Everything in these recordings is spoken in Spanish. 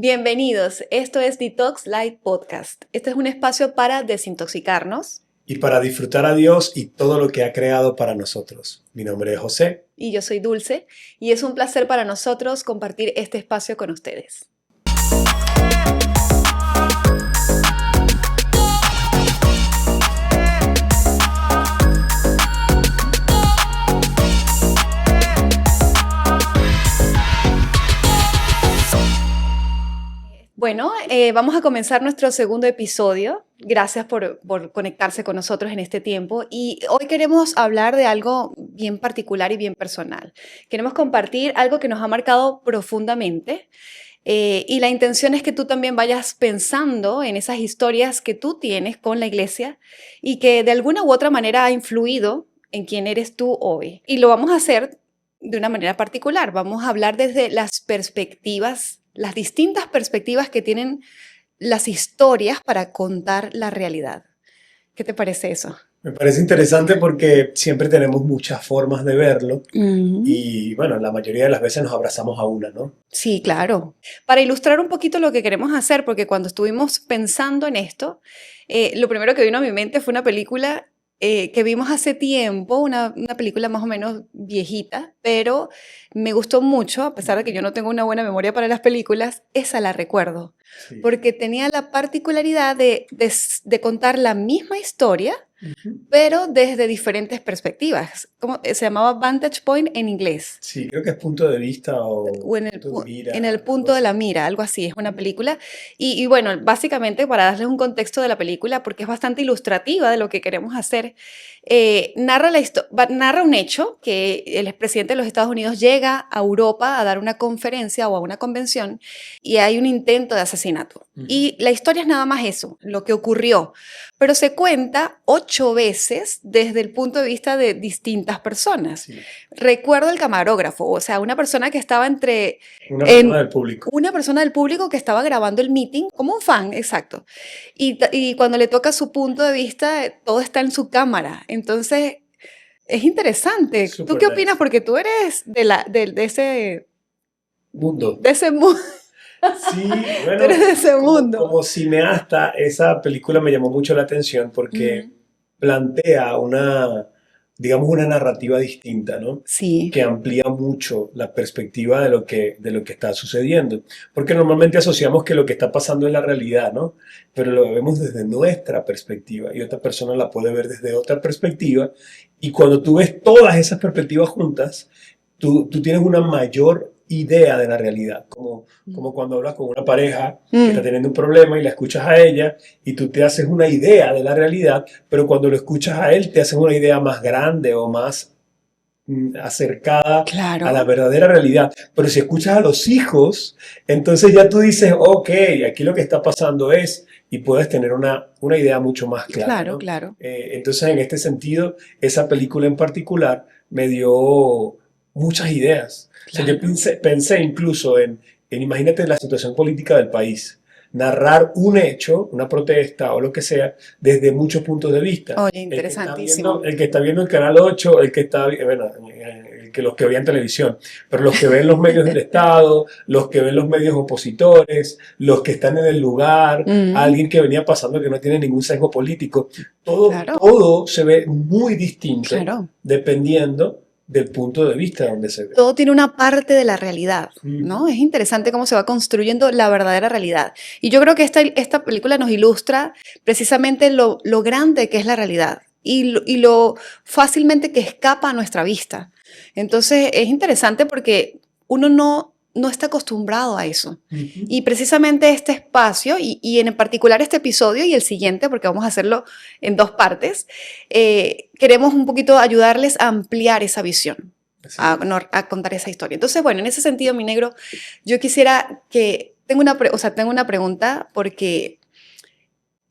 Bienvenidos, esto es Detox Light Podcast. Este es un espacio para desintoxicarnos. Y para disfrutar a Dios y todo lo que ha creado para nosotros. Mi nombre es José. Y yo soy Dulce, y es un placer para nosotros compartir este espacio con ustedes. Bueno, vamos a comenzar nuestro segundo episodio. Gracias por conectarse con nosotros en este tiempo. Y hoy queremos hablar de algo bien particular y bien personal. Queremos compartir algo que nos ha marcado profundamente. Y la intención es que tú también vayas pensando en esas historias que tú tienes con la iglesia y que de alguna u otra manera ha influido en quién eres tú hoy. Y lo vamos a hacer de una manera particular. Vamos a hablar desde las perspectivas, las distintas perspectivas que tienen las historias para contar la realidad. ¿Qué te parece eso? Me parece interesante porque siempre tenemos muchas formas de verlo y bueno, la mayoría de las veces nos abrazamos a una, ¿no? Sí, claro. Para ilustrar un poquito lo que queremos hacer, porque cuando estuvimos pensando en esto, lo primero que vino a mi mente fue una película que vimos hace tiempo, una película más o menos viejita, pero me gustó mucho, a pesar de que yo no tengo una buena memoria para las películas, esa la recuerdo, Sí. porque tenía la particularidad de contar la misma historia, pero desde diferentes perspectivas. Se llamaba Vantage Point en inglés. Sí, creo que es punto de vista O en el, punto de mira, en el algo punto de así. la mira, algo así, es una película. Y bueno, básicamente para darles un contexto de la película, porque es bastante ilustrativa de lo que queremos hacer, narra un hecho que el expresidente de los Estados Unidos llega a Europa a dar una conferencia o a una convención y hay un intento de asesinato. Y la historia es nada más eso, lo que ocurrió, pero se cuenta 8 veces desde el punto de vista de distintas personas. Sí. Recuerdo el camarógrafo, o sea, una persona que estaba Una persona del público. una persona del público que estaba grabando el meeting, como un fan, exacto. Y cuando le toca su punto de vista, todo está en su cámara. Entonces, es interesante. ¿Tú Súper qué nice. opinas? Porque tú eres de ese Mundo. mundo. Sí, Tú bueno, eres de ese mundo. como cineasta, esa película me llamó mucho la atención porque plantea digamos, una narrativa distinta, ¿no? Sí, Que amplía mucho la perspectiva de lo que está sucediendo. Porque normalmente asociamos que lo que está pasando es la realidad, ¿no? Pero lo vemos desde nuestra perspectiva y otra persona la puede ver desde otra perspectiva. Y cuando tú ves todas esas perspectivas juntas, tú tienes una mayor idea de la realidad, como cuando hablas con una pareja que está teniendo un problema y la escuchas a ella y tú te haces una idea de la realidad, pero cuando lo escuchas a él te haces una idea más grande o más acercada claro. a la verdadera realidad. Pero si escuchas a los hijos, entonces ya tú dices, ok, aquí lo que está pasando es, y puedes tener una idea mucho más clara. Claro, ¿no? claro. Entonces, en este sentido, esa película en particular me dio muchas ideas. O sea, yo pensé incluso imagínate la situación política del país, narrar un hecho, una protesta o lo que sea, desde muchos puntos de vista. Oye, interesantísimo. El que está viendo el Canal 8, los que veían televisión, pero los que ven los medios del Estado, los que ven los medios opositores, los que están en el lugar, alguien que venía pasando que no tiene ningún sesgo político, todo se ve muy distinto dependiendo del punto de vista donde se ve. Todo tiene una parte de la realidad, ¿no? Es interesante cómo se va construyendo la verdadera realidad. Y yo creo que esta película nos ilustra precisamente lo grande que es la realidad y lo fácilmente que escapa a nuestra vista. Entonces es interesante porque uno no está acostumbrado a eso. Y precisamente este espacio, y en particular este episodio y el siguiente, porque vamos a hacerlo en 2 partes, queremos un poquito ayudarles a ampliar esa visión, a contar esa historia. Entonces, bueno, en ese sentido, mi negro, yo quisiera que... tengo una pregunta porque...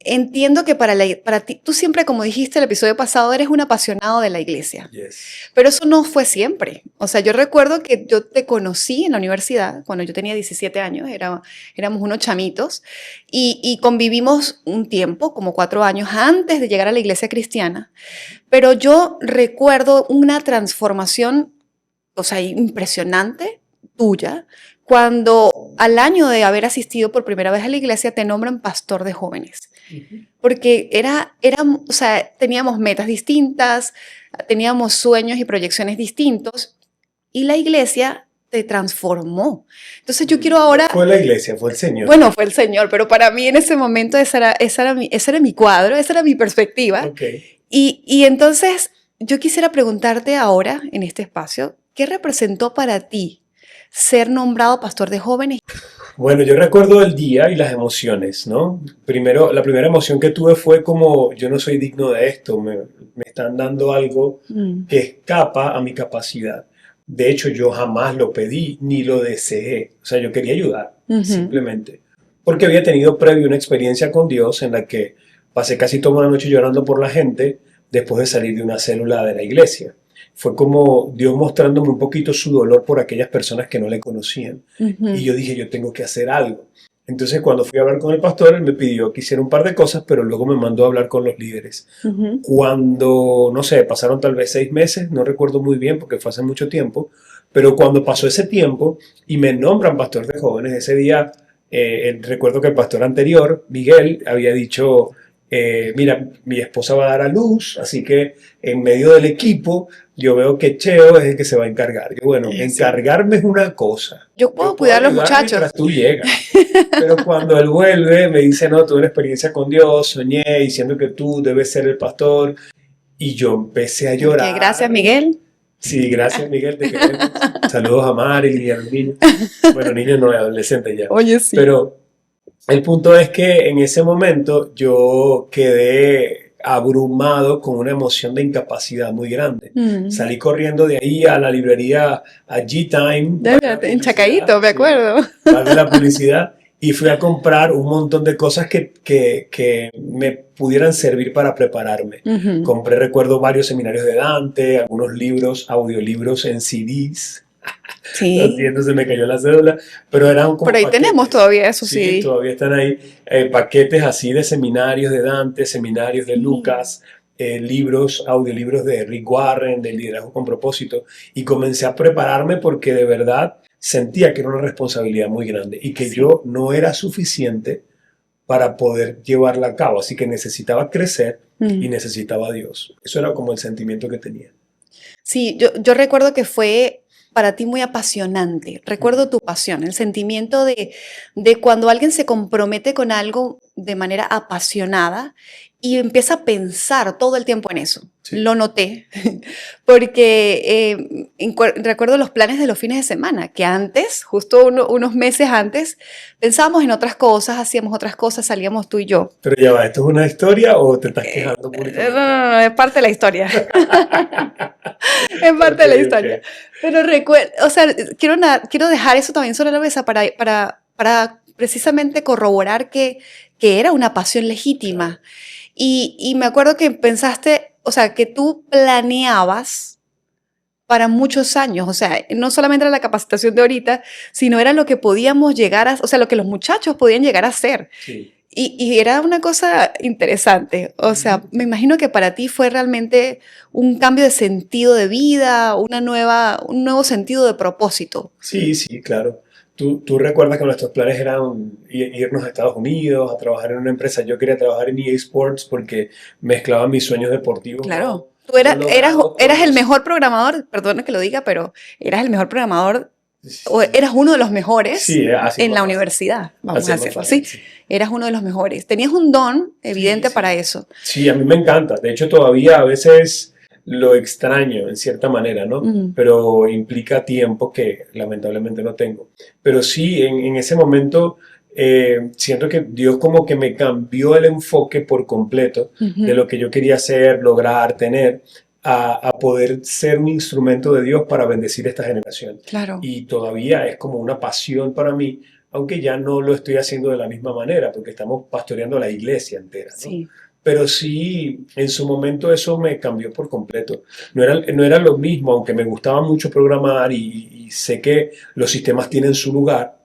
entiendo que para ti, tú siempre, como dijiste el episodio pasado, eres un apasionado de la iglesia. Yes. Pero eso no fue siempre. O sea, yo recuerdo que yo te conocí en la universidad cuando yo tenía 17 años, éramos unos chamitos, y convivimos un tiempo, como 4 años antes de llegar a la iglesia cristiana. Pero yo recuerdo una transformación, o sea, impresionante tuya cuando al año de haber asistido por primera vez a la iglesia te nombran pastor de jóvenes. Porque o sea, teníamos metas distintas, teníamos sueños y proyecciones distintos y la iglesia te transformó. Entonces yo quiero ahora... Fue la iglesia, fue el Señor. Bueno, fue el Señor, pero para mí en ese momento ese era mi cuadro, esa era mi perspectiva. Okay. Y entonces yo quisiera preguntarte ahora, en este espacio, ¿qué representó para ti ser nombrado pastor de jóvenes? Bueno, yo recuerdo el día y las emociones, ¿no? Primero, la primera emoción que tuve fue como, yo no soy digno de esto, me están dando algo que escapa a mi capacidad. De hecho, yo jamás lo pedí ni lo deseé. O sea, yo quería ayudar, simplemente. Porque había tenido previo una experiencia con Dios en la que pasé casi toda una noche llorando por la gente después de salir de una célula de la iglesia. Fue como Dios mostrándome un poquito su dolor por aquellas personas que no le conocían. Y yo dije, yo tengo que hacer algo. Entonces, cuando fui a hablar con el pastor, él me pidió que hiciera un par de cosas, pero luego me mandó a hablar con los líderes. Cuando, no sé, pasaron tal vez 6 meses, no recuerdo muy bien porque fue hace mucho tiempo, pero cuando pasó ese tiempo y me nombran pastor de jóvenes, ese día, recuerdo que el pastor anterior, Miguel, había dicho, mira, mi esposa va a dar a luz, así que en medio del equipo yo veo que Cheo es el que se va a encargar. Y bueno, encargarme es una cosa. Yo puedo cuidar a los muchachos. Mientras tú llegas. Pero cuando él vuelve, me dice, no, tuve una experiencia con Dios, soñé diciendo que tú debes ser el pastor. Y yo empecé a llorar. Gracias, Miguel. Sí, gracias, Miguel, te queremos. Saludos a Mari y a los niños. Bueno, niños no, adolescentes ya. Oye, sí. Pero el punto es que en ese momento yo quedé abrumado con una emoción de incapacidad muy grande. Salí corriendo de ahí a la librería, a G-Time. En Chacaíto, me acuerdo. Pagué la publicidad y fui a comprar un montón de cosas que me pudieran servir para prepararme. Compré, recuerdo, varios seminarios de Dante, algunos libros, audiolibros en CDs. Sí. Lo siento, se me cayó la cédula, pero eran como Pero ahí paquetes. tenemos todavía esos Sí, CDs. todavía están ahí. Paquetes así de seminarios de Dante, seminarios de Lucas, libros, audiolibros de Rick Warren, de Liderazgo con Propósito. Y comencé a prepararme porque de verdad sentía que era una responsabilidad muy grande y que yo no era suficiente para poder llevarla a cabo. Así que necesitaba crecer y necesitaba a Dios. Eso era como el sentimiento que tenía. Sí, yo recuerdo que fue para ti muy apasionante. Recuerdo tu pasión, el sentimiento de cuando alguien se compromete con algo de manera apasionada y empieza a pensar todo el tiempo en eso. Sí. Lo noté, porque recuerdo los planes de los fines de semana, que antes, justo unos meses antes, pensábamos en otras cosas, hacíamos otras cosas, salíamos tú y yo. Pero ya va, ¿esto es una historia o te estás quejando públicamente? No, es parte de la historia. Es parte de la historia. Pero o sea, quiero dejar eso también sobre la mesa para precisamente corroborar que era una pasión legítima. Y me acuerdo que pensaste, o sea, que tú planeabas para muchos años, o sea, no solamente era la capacitación de ahorita, sino era lo que podíamos llegar a, o sea, lo que los muchachos podían llegar a hacer. Sí. Y era una cosa interesante, o sea, me imagino que para ti fue realmente un cambio de sentido de vida, un nuevo sentido de propósito. Sí, sí, claro. Tú recuerdas que nuestros planes eran irnos a Estados Unidos, a trabajar en una empresa. Yo quería trabajar en EA Sports porque mezclaba mis sueños deportivos. Claro. Tú eras el mejor programador, perdona que lo diga, pero eras el mejor programador, o eras uno de los mejores en la universidad, vamos a decirlo así. Sí. Eras uno de los mejores. Tenías un don evidente para eso. Sí, a mí me encanta. De hecho, todavía a veces lo extraño en cierta manera, ¿no? Pero implica tiempo que lamentablemente no tengo. Pero sí, en ese momento siento que Dios como que me cambió el enfoque por completo de lo que yo quería hacer, lograr, tener, a poder ser un instrumento de Dios para bendecir esta generación. Claro. Y todavía es como una pasión para mí, aunque ya no lo estoy haciendo de la misma manera, porque estamos pastoreando la iglesia entera, ¿no? Sí. Pero sí, en su momento eso me cambió por completo. No era lo mismo, aunque me gustaba mucho programar y sé que los sistemas tienen su lugar,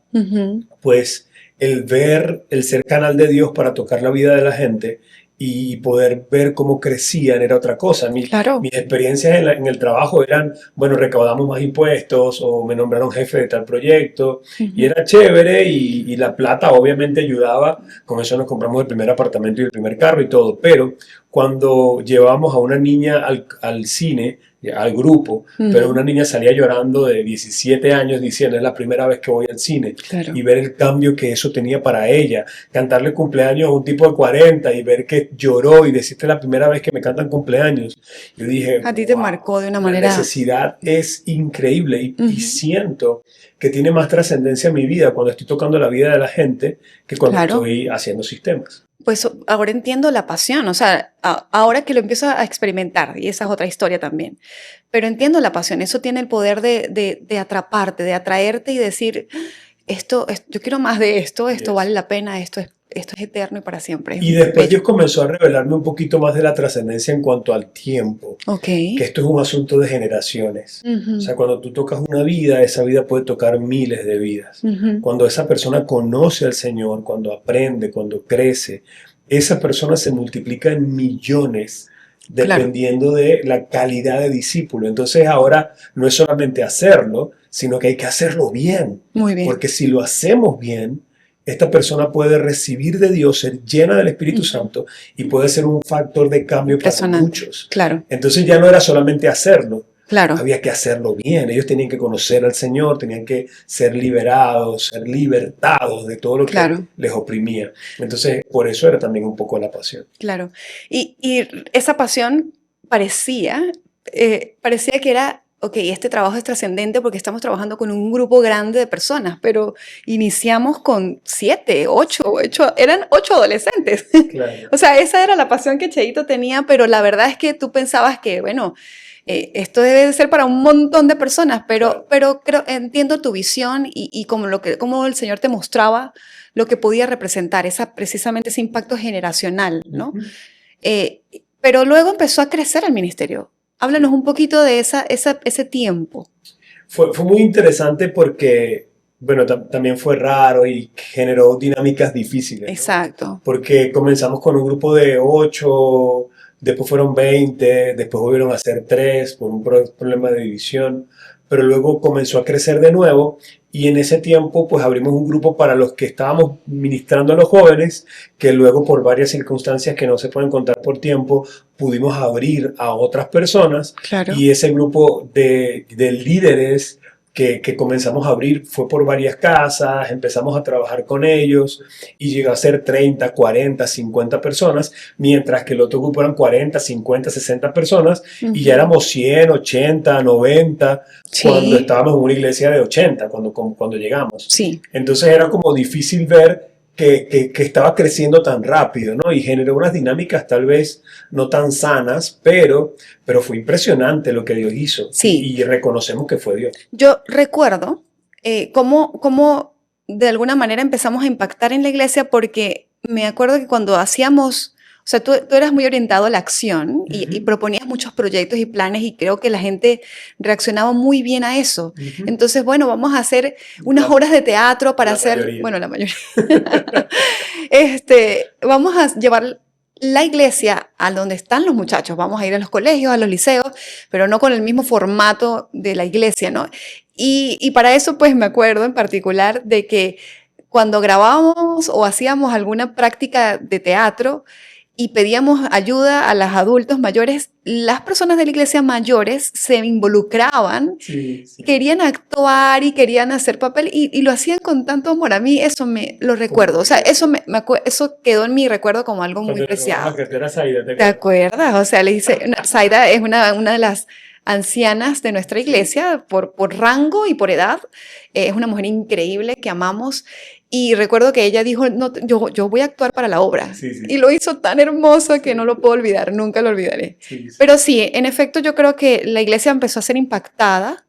pues el ser canal de Dios para tocar la vida de la gente y poder ver cómo crecían era otra cosa. Claro. Mis experiencias en el trabajo eran, bueno, recaudamos más impuestos o me nombraron jefe de tal proyecto y Ujú. era chévere y la plata obviamente ayudaba. Con eso nos compramos el primer apartamento y el primer carro y todo. Pero cuando llevábamos a una niña al cine, al grupo, pero Ujú. una niña salía llorando de 17 años diciendo, es la primera vez que voy al cine, y Claro. ver el cambio que eso tenía para ella, cantarle cumpleaños a un tipo de 40 y ver que lloró y decirte la primera vez que me cantan cumpleaños. Yo dije, A ti te wow, marcó de una la manera. necesidad es increíble y Ujú. siento que tiene más trascendencia en mi vida cuando estoy tocando la vida de la gente que cuando Claro. estoy haciendo sistemas. Pues ahora entiendo la pasión, o sea, ahora que lo empiezo a experimentar, y esa es otra historia también, pero entiendo la pasión, eso tiene el poder de atraparte, de atraerte y decir, yo quiero más de esto vale Yes. la pena, esto es eterno y para siempre, es Y después bello. Dios comenzó a revelarme un poquito más de la trascendencia en cuanto al tiempo, Ok. que esto es un asunto de generaciones. O Ujú. sea, cuando tú tocas una vida, esa vida puede tocar miles de vidas. Ujú. Cuando esa persona conoce al Señor, cuando aprende, cuando crece, esa persona se multiplica en millones Claro, dependiendo de la calidad de discípulo. Entonces ahora no es solamente hacerlo, sino que hay que hacerlo bien. muy bien. Porque si lo hacemos bien, esta persona puede recibir de Dios, ser llena del Espíritu Ujú. Santo y puede ser un factor de cambio para Impresionante. muchos. Claro, Entonces ya no era solamente hacerlo, claro, había que hacerlo bien. Ellos tenían que conocer al Señor, tenían que ser liberados, ser libertados de todo lo que claro, les oprimía. Entonces, por eso era también un poco la pasión. claro. Y esa pasión parecía, parecía que era, ok, este trabajo es trascendente porque estamos trabajando con un grupo grande de personas, pero iniciamos con 7, 8, eran 8 adolescentes. Claro. O sea, esa era la pasión que Cheito tenía, pero la verdad es que tú pensabas que, bueno, esto debe de ser para un montón de personas, Claro. pero entiendo tu visión y como el Señor te mostraba lo que podía representar, precisamente ese impacto generacional, ¿no? Ujú. Eh, pero luego empezó a crecer el ministerio. Háblanos Sí. un poquito de ese tiempo. Fue muy interesante porque, bueno, también fue raro y generó dinámicas difíciles, ¿no? Exacto. Porque comenzamos con un grupo de 8, después fueron 20, después volvieron a ser 3 por un problema de división, pero luego comenzó a crecer de nuevo y en ese tiempo pues abrimos un grupo para los que estábamos ministrando a los jóvenes, que luego por varias circunstancias que no se pueden contar por tiempo, pudimos abrir a otras personas Claro. y ese grupo de líderes que comenzamos a abrir fue por varias casas, empezamos a trabajar con ellos y llegó a ser 30, 40, 50 personas, mientras que el otro grupo eran 40, 50, 60 personas y ya Ujú. éramos 100, 80, 90 cuando Sí, estábamos en una iglesia de 80, cuando llegamos. sí. Entonces era como difícil ver que estaba creciendo tan rápido, ¿no? Y generó unas dinámicas tal vez no tan sanas, pero fue impresionante lo que Dios hizo Sí, y reconocemos que fue Dios. yo recuerdo cómo de alguna manera empezamos a impactar en la iglesia porque me acuerdo que cuando hacíamos, o sea, tú eras muy orientado a la acción y Ujú, proponías muchos proyectos y planes y creo que la gente reaccionaba muy bien a eso. ujú. Entonces, bueno, vamos a hacer unas La, obras de teatro para la hacer, mayoría. bueno, la mayoría. Vamos a llevar la iglesia a donde están los muchachos, vamos a ir a los colegios, a los liceos, pero no con el mismo formato de la iglesia, ¿no? Y para eso, pues me acuerdo en particular de que cuando grabábamos o hacíamos alguna práctica de teatro y pedíamos ayuda a los adultos mayores, las personas de la iglesia mayores se involucraban, Sí, sí. querían actuar y querían hacer papel y lo hacían con tanto amor. A mí eso me lo Como recuerdo. O sea, bello. eso quedó en mi recuerdo como algo muy Cuando le robamos la preciado. cartera a Saida, ¿te ¿Te acuerdas? acuerdas? O sea, le dice, Zaida es una de las ancianas de nuestra Sí, iglesia por rango y por edad. Es una mujer increíble que amamos. Y recuerdo que ella dijo, no, yo voy a actuar para la obra. sí, sí, Y sí. lo hizo tan hermoso que no Sí, lo puedo olvidar, nunca lo olvidaré. sí, sí. Pero sí, en efecto, yo creo que la iglesia empezó a ser impactada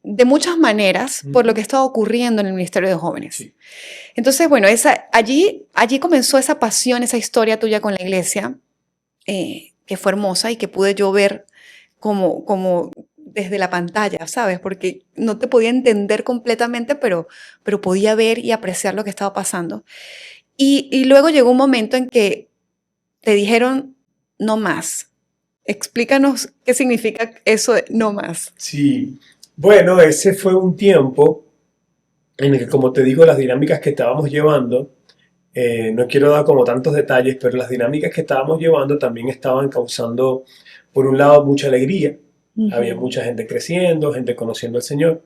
de muchas maneras por lo Ujú, que estaba ocurriendo en el Ministerio de Jóvenes. sí. Entonces, bueno, allí comenzó esa pasión, esa historia tuya con la iglesia, que fue hermosa y que pude yo ver como desde la pantalla, ¿sabes? Porque no te podía entender completamente, pero podía ver y apreciar lo que estaba pasando. Y luego llegó un momento en que te dijeron no más. Explícanos qué significa eso de no más. Sí, bueno, ese fue un tiempo en el que, como te digo, las dinámicas que estábamos llevando, no quiero dar como tantos detalles, pero las dinámicas que estábamos llevando también estaban causando, por un lado, mucha alegría. Había mucha gente creciendo, gente conociendo al Señor,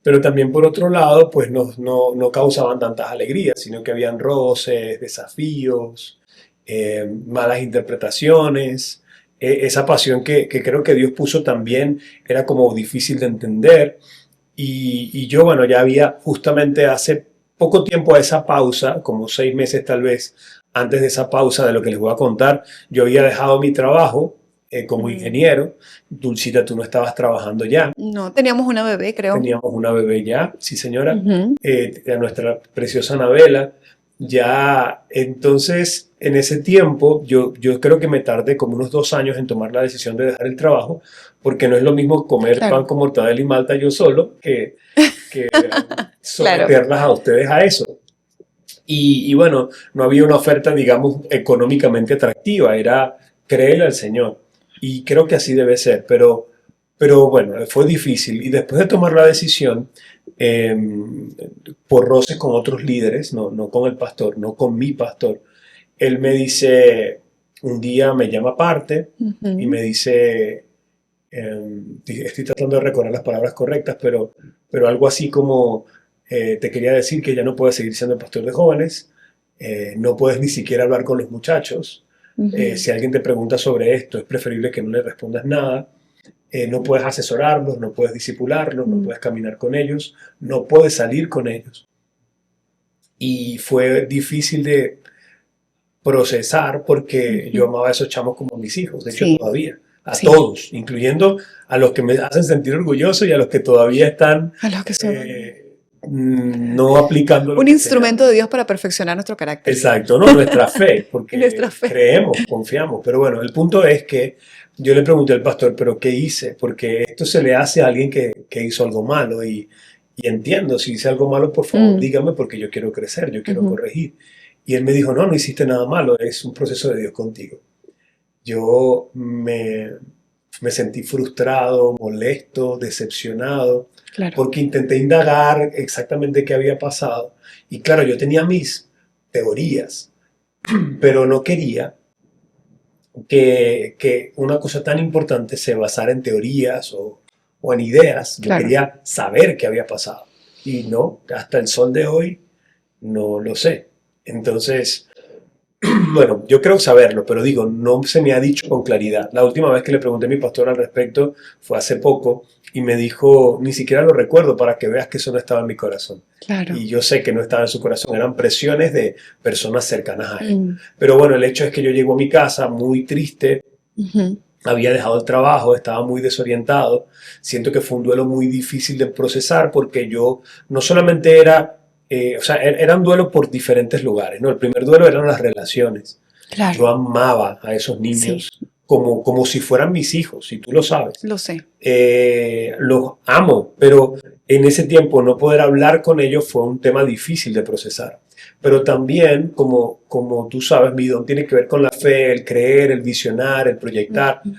pero también por otro lado, pues no causaban tantas alegrías, sino que habían roces, desafíos, malas interpretaciones. Esa pasión que creo que Dios puso también era como difícil de entender. Y yo, bueno, ya había justamente hace poco tiempo a esa pausa, como 6 meses tal vez, antes de esa pausa de lo que les voy a contar, yo había dejado mi trabajo como ingeniero. Dulcita, tú no estabas trabajando ya. No, teníamos una bebé, creo. Teníamos una bebé ya, sí señora, Ujú. a nuestra preciosa Anabela. Ya, entonces, en ese tiempo, yo creo que me tardé como unos 2 años en tomar la decisión de dejar el trabajo, porque no es lo mismo comer pan Claro, con mortadela y malta yo solo que claro. someterlas a ustedes a eso. Y bueno, no había una oferta, digamos, económicamente atractiva, era creerle al Señor. Y creo que así debe ser, pero bueno, fue difícil. Y después de tomar la decisión, eh, por roces con otros líderes, no con el pastor, no con mi pastor, él me dice, un día me llama aparte y Ujú. me dice, estoy tratando de recordar las palabras correctas, pero algo así como, te quería decir que ya no puedes seguir siendo pastor de jóvenes, no puedes ni siquiera hablar con los muchachos, Ujú. si alguien te pregunta sobre esto, es preferible que no le respondas nada, no puedes asesorarlos, no puedes disipularlos, no Mm. puedes caminar con ellos, no puedes salir con ellos. Y fue difícil de procesar porque yo Ujú. amaba a esos chamos como mis hijos, de hecho Sí, todavía, a sí. todos, incluyendo a los que me hacen sentir orgulloso y a los que todavía están A los que son no aplicando lo un que instrumento de enseñamos. Dios para perfeccionar nuestro carácter Exacto, ¿no? Nuestra fe, y nuestra porque fe. creemos, confiamos. Pero bueno, el punto es que yo le pregunté al pastor, ¿pero qué hice? Porque esto se le hace a alguien que hizo algo malo y entiendo, si hice algo malo, por favor, Mm. dígame porque yo quiero crecer, yo quiero Ujú. corregir. Y él me dijo, no hiciste nada malo, es un proceso de Dios contigo. Yo me sentí frustrado, molesto, decepcionado, Claro. porque intenté indagar exactamente qué había pasado. Y claro, yo tenía mis teorías, pero no quería que una cosa tan importante se basara en teorías o en ideas. Yo Claro. quería saber qué había pasado. Y no, hasta el sol de hoy no lo sé. Entonces, bueno, yo creo saberlo, pero digo, no se me ha dicho con claridad. La última vez que le pregunté a mi pastor al respecto fue hace poco y me dijo, ni siquiera lo recuerdo para que veas que eso no estaba en mi corazón. Claro. Y yo sé que no estaba en su corazón, eran presiones de personas cercanas a él. Mm. Pero bueno, el hecho es que yo llego a mi casa muy triste, Ujú. había dejado el trabajo, estaba muy desorientado. Siento que fue un duelo muy difícil de procesar porque yo no solamente era, o sea, era un duelo por diferentes lugares, ¿no? El primer duelo eran las relaciones. Yo Claro. amaba a esos Sí, niños como si fueran mis hijos, y tú lo sabes. lo sé. Los amo, pero en ese tiempo no poder hablar con ellos fue un tema difícil de procesar. Pero también, como tú sabes, mi don tiene que ver con la fe, el creer, el visionar, el proyectar. Ujú.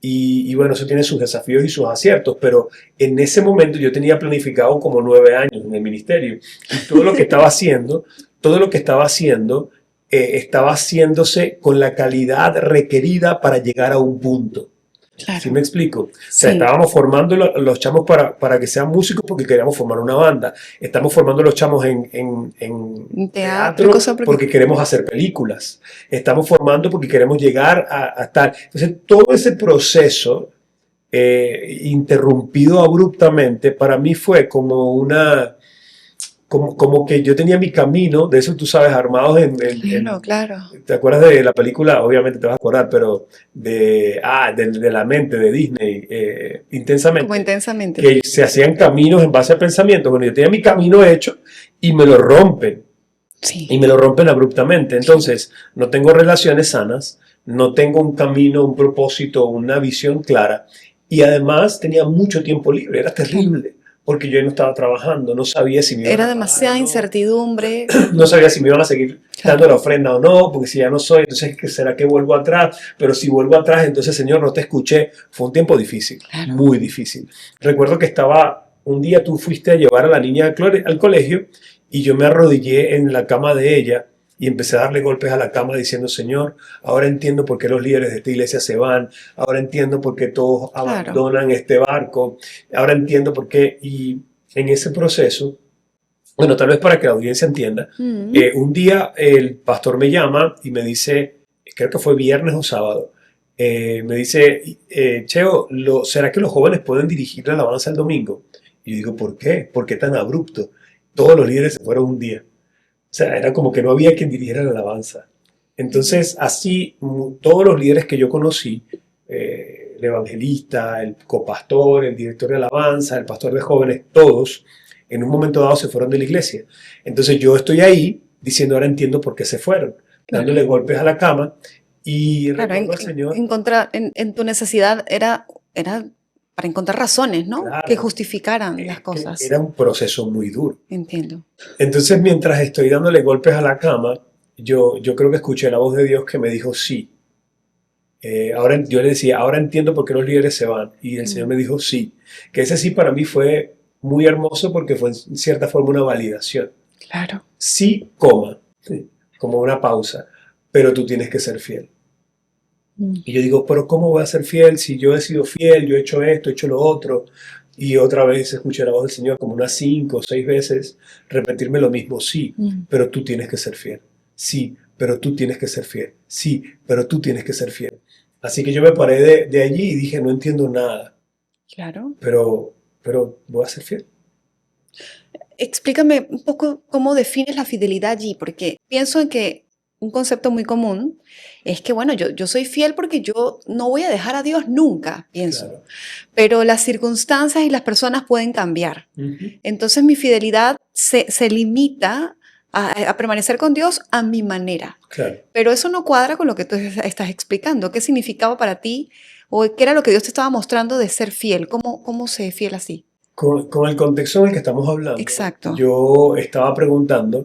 Y bueno, eso tiene sus desafíos y sus aciertos, pero en ese momento yo tenía planificado como 9 años en el ministerio y todo lo que estaba haciéndose con la calidad requerida para llegar a un punto. ¿Sí Claro. me explico? O sea, Sí. estábamos formando los chamos para que sean músicos porque queríamos formar una banda. Estamos formando los chamos en Un teatro y teatro cosas porque porque queremos hacer películas. Estamos formando porque queremos llegar a tal. Entonces, todo ese proceso interrumpido abruptamente para mí fue como como que yo tenía mi camino, de eso tú sabes, armados claro, claro. ¿te acuerdas de la película? Obviamente te vas a acordar, pero de la mente de Disney, Como intensamente, intensamente. que se hacían caminos en base a pensamientos. Bueno, yo tenía mi camino hecho y me lo rompen, y Sí, me lo rompen abruptamente. claro. Entonces, no tengo relaciones sanas, no tengo un camino, un propósito, una visión clara, y además tenía mucho tiempo libre, era Claro. terrible, porque yo no estaba trabajando, no sabía si me iban Era a pagar o demasiada no, incertidumbre. no sabía si me iban a seguir Claro, dando la ofrenda o no, porque si ya no soy, entonces ¿qué será que vuelvo atrás? Pero si vuelvo atrás, entonces Señor, no te escuché. Fue un tiempo difícil, claro. muy difícil. Recuerdo que un día tú fuiste a llevar a la niña al colegio y yo me arrodillé en la cama de ella y empecé a darle golpes a la cama diciendo, Señor, ahora entiendo por qué los líderes de esta iglesia se van, ahora entiendo por qué todos Claro. abandonan este barco, ahora entiendo por qué. Y en ese proceso, bueno, tal vez para que la audiencia entienda, Mm. un día el pastor me llama y me dice, creo que fue viernes o sábado, me dice, Cheo, ¿será que los jóvenes pueden dirigir la alabanza el domingo? Y yo digo, ¿por qué? ¿Por qué tan abrupto? Todos los líderes se fueron un día. O sea, era como que no había quien dirigiera la alabanza. Entonces, así, todos los líderes que yo conocí, el evangelista, el copastor, el director de alabanza, el pastor de jóvenes, todos, en un momento dado se fueron de la iglesia. Entonces yo estoy ahí diciendo, ahora entiendo por qué se fueron, Claro. dándole golpes a la cama y Claro, recuerdo al Señor, en tu necesidad era para encontrar razones, ¿no? Que claro, justificaran las que cosas. era un proceso muy duro. Entiendo. Entonces mientras estoy dándole golpes a la cama, yo creo que escuché la voz de Dios que me dijo sí. Ahora yo le decía, ahora entiendo por qué los líderes se van. Y el Señor Mm. me dijo sí. Que ese sí para mí fue muy hermoso porque fue en cierta forma una validación. Claro. Sí, coma, sí, como una pausa, pero tú tienes que ser fiel. Mm. Y yo digo, pero ¿cómo voy a ser fiel si yo he sido fiel, yo he hecho esto, he hecho lo otro? Y otra vez escuché la voz del Señor como unas 5 o 6 veces repetirme lo mismo, sí, Mm. pero tú tienes que ser fiel. Sí, pero tú tienes que ser fiel. Sí, pero tú tienes que ser fiel. Así que yo me paré de allí y dije, no entiendo nada, Claro. pero voy a ser fiel. Explícame un poco cómo defines la fidelidad allí, porque pienso en que un concepto muy común es que, bueno, yo soy fiel porque yo no voy a dejar a Dios nunca, pienso, Claro. pero las circunstancias y las personas pueden cambiar. Ujú. Entonces mi fidelidad se limita a permanecer con Dios a mi manera, Claro. pero eso no cuadra con lo que tú estás explicando. ¿Qué significaba para ti o qué era lo que Dios te estaba mostrando de ser fiel? ¿Cómo se es fiel así? Con el contexto en el que estamos hablando, Exacto. yo estaba preguntando,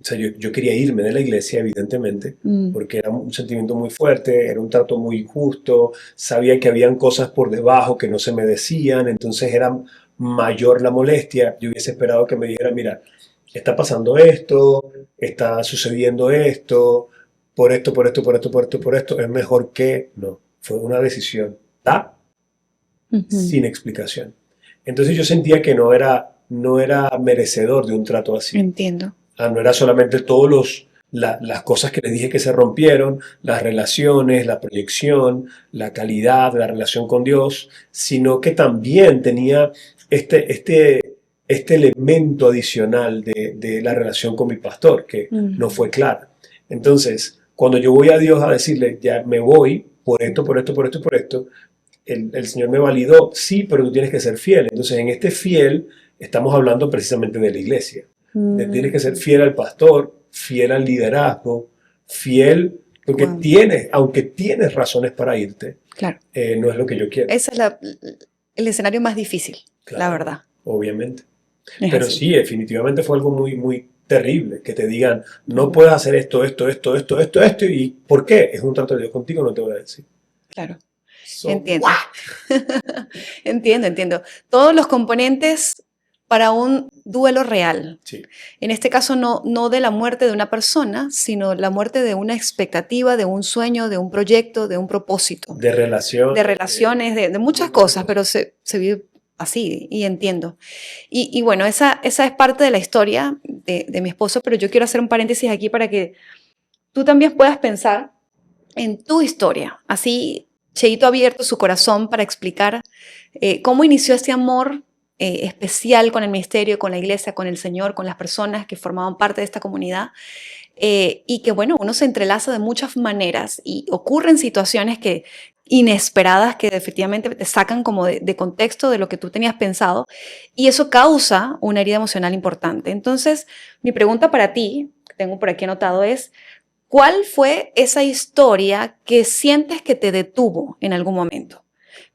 o sea, yo quería irme de la iglesia, evidentemente, Mm. porque era un sentimiento muy fuerte, era un trato muy injusto, sabía que habían cosas por debajo que no se me decían, entonces era mayor la molestia. Yo hubiese esperado que me dijera, mira, está pasando esto, está sucediendo esto, por esto, por esto, por esto, por esto, por esto, es mejor que no. Fue una decisión, ¿está? Ujú. Sin explicación. Entonces yo sentía que no era merecedor de un trato así. Entiendo. No era solamente las cosas que les dije que se rompieron, las relaciones, la proyección, la calidad, la relación con Dios, sino que también tenía este elemento adicional de la relación con mi pastor, que no Mm. fue clara. Entonces, cuando yo voy a Dios a decirle, ya me voy por esto, por esto, por esto, por esto, el Señor me validó, sí, pero tú tienes que ser fiel. Entonces, en este fiel estamos hablando precisamente de la iglesia. Tienes que ser Mm. fiel al pastor, fiel al liderazgo, fiel, porque Guau. aunque tienes razones para irte, Claro. no es lo que yo quiero. Ese es el escenario más difícil, la Claro, verdad. obviamente. Es Pero así. sí, definitivamente fue algo muy, muy terrible, que te digan, no Claro. puedes hacer esto, esto, esto, esto, esto, esto, y ¿por qué? Es un trato de Dios contigo, no te voy a decir. Claro. So, Entiendo. ¡guau! Entiendo. Todos los componentes para un duelo real. Sí, En este caso, no de la muerte de una persona, sino la muerte de una expectativa, de un sueño, de un proyecto, de un propósito, de relaciones, de relaciones, de muchas cosas, pero se vive así y entiendo. Y bueno, esa es parte de la historia de mi esposo, pero yo quiero hacer un paréntesis aquí para que tú también puedas pensar en tu historia. Así, Cheito ha abierto su corazón para explicar cómo inició este amor especial con el ministerio, con la iglesia, con el Señor, con las personas que formaban parte de esta comunidad. Y que, bueno, uno se entrelaza de muchas maneras y ocurren situaciones inesperadas que efectivamente te sacan como de contexto de lo que tú tenías pensado y eso causa una herida emocional importante. Entonces, mi pregunta para ti, que tengo por aquí anotado, es ¿cuál fue esa historia que sientes que te detuvo en algún momento?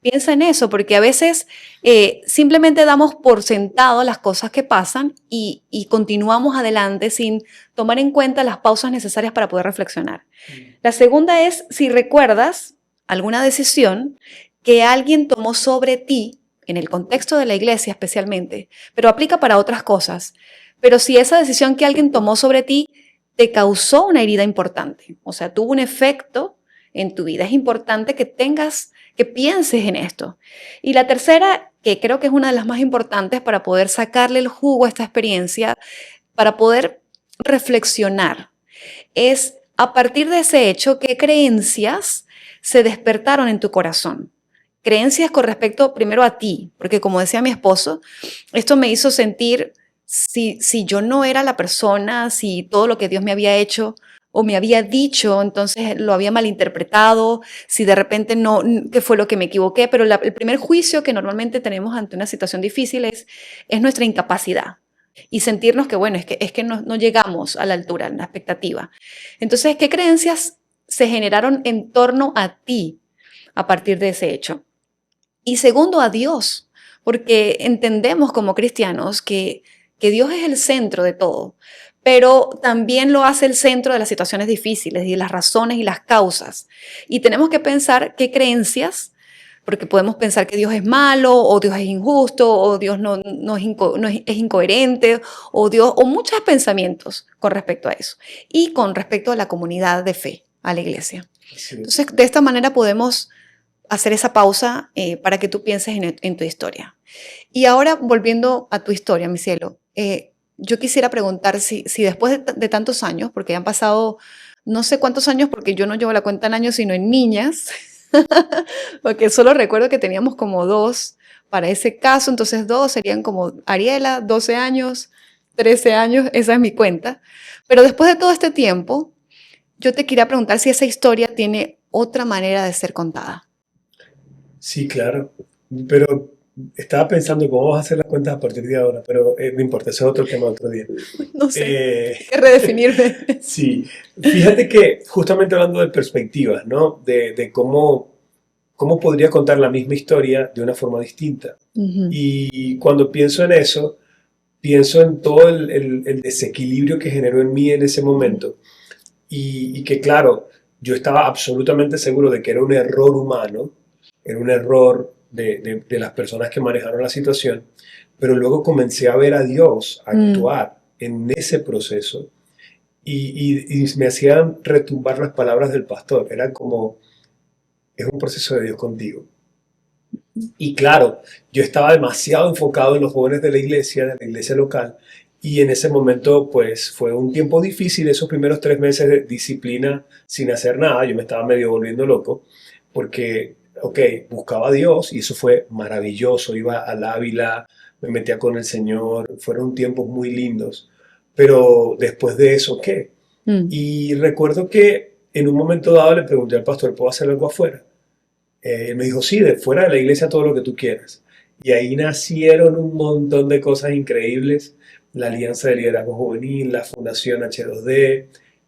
Piensa en eso, porque a veces simplemente damos por sentado las cosas que pasan y continuamos adelante sin tomar en cuenta las pausas necesarias para poder reflexionar. La segunda es si recuerdas alguna decisión que alguien tomó sobre ti, en el contexto de la iglesia especialmente, pero aplica para otras cosas. Pero si esa decisión que alguien tomó sobre ti te causó una herida importante, o sea, tuvo un efecto en tu vida, es importante que pienses en esto. Y la tercera, que creo que es una de las más importantes para poder sacarle el jugo a esta experiencia, para poder reflexionar, es a partir de ese hecho, qué creencias se despertaron en tu corazón. Creencias con respecto primero a ti, porque como decía mi esposo, esto me hizo sentir si yo no era la persona, si todo lo que Dios me había hecho o me había dicho, entonces lo había malinterpretado, si de repente no, qué fue lo que me equivoqué, pero el primer juicio que normalmente tenemos ante una situación difícil es nuestra incapacidad y sentirnos que, bueno, es que no llegamos a la altura, en la expectativa. Entonces, ¿qué creencias se generaron en torno a ti a partir de ese hecho? Y segundo, a Dios, porque entendemos como cristianos que Dios es el centro de todo, pero también lo hace el centro de las situaciones difíciles y de las razones y las causas. Y tenemos que pensar qué creencias, porque podemos pensar que Dios es malo, o Dios es injusto, o Dios es incoherente, o muchos pensamientos con respecto a eso. Y con respecto a la comunidad de fe, a la iglesia. Sí. Entonces, de esta manera podemos hacer esa pausa para que tú pienses en tu historia. Y ahora, volviendo a tu historia, mi cielo, yo quisiera preguntar si después de tantos años, porque han pasado no sé cuántos años, porque yo no llevo la cuenta en años, sino en niñas, porque solo recuerdo que teníamos como 2 para ese caso, entonces 2 serían como Ariela, 12 años, 13 años, esa es mi cuenta. Pero después de todo este tiempo, yo te quería preguntar si esa historia tiene otra manera de ser contada. Sí, claro. Pero estaba pensando cómo vas a hacer las cuentas a partir de ahora, pero no importa, ese es otro tema otro día. No sé, Eh, hay que redefinirme. sí, fíjate que justamente hablando de perspectivas, ¿no? De cómo podría contar la misma historia de una forma distinta. Ujú. Y cuando pienso en eso, pienso en todo el desequilibrio que generó en mí en ese momento. Y que claro, yo estaba absolutamente seguro de que era un error humano, era un error de las personas que manejaron la situación, pero luego comencé a ver a Dios Mm, actuar en ese proceso y me hacían retumbar las palabras del pastor. Era como, es un proceso de Dios contigo. Y claro, yo estaba demasiado enfocado en los jóvenes de la iglesia local, y en ese momento pues fue un tiempo difícil, esos primeros 3 meses de disciplina sin hacer nada. Yo me estaba medio volviendo loco porque, ok, buscaba a Dios y eso fue maravilloso, iba al Ávila, me metía con el Señor, fueron tiempos muy lindos, pero después de eso, ¿qué? mm. Y recuerdo que en un momento dado le pregunté al pastor, ¿puedo hacer algo afuera? Él me dijo, sí, de fuera de la iglesia todo lo que tú quieras. Y ahí nacieron un montón de cosas increíbles. La Alianza de Liderazgo Juvenil, la Fundación H2D,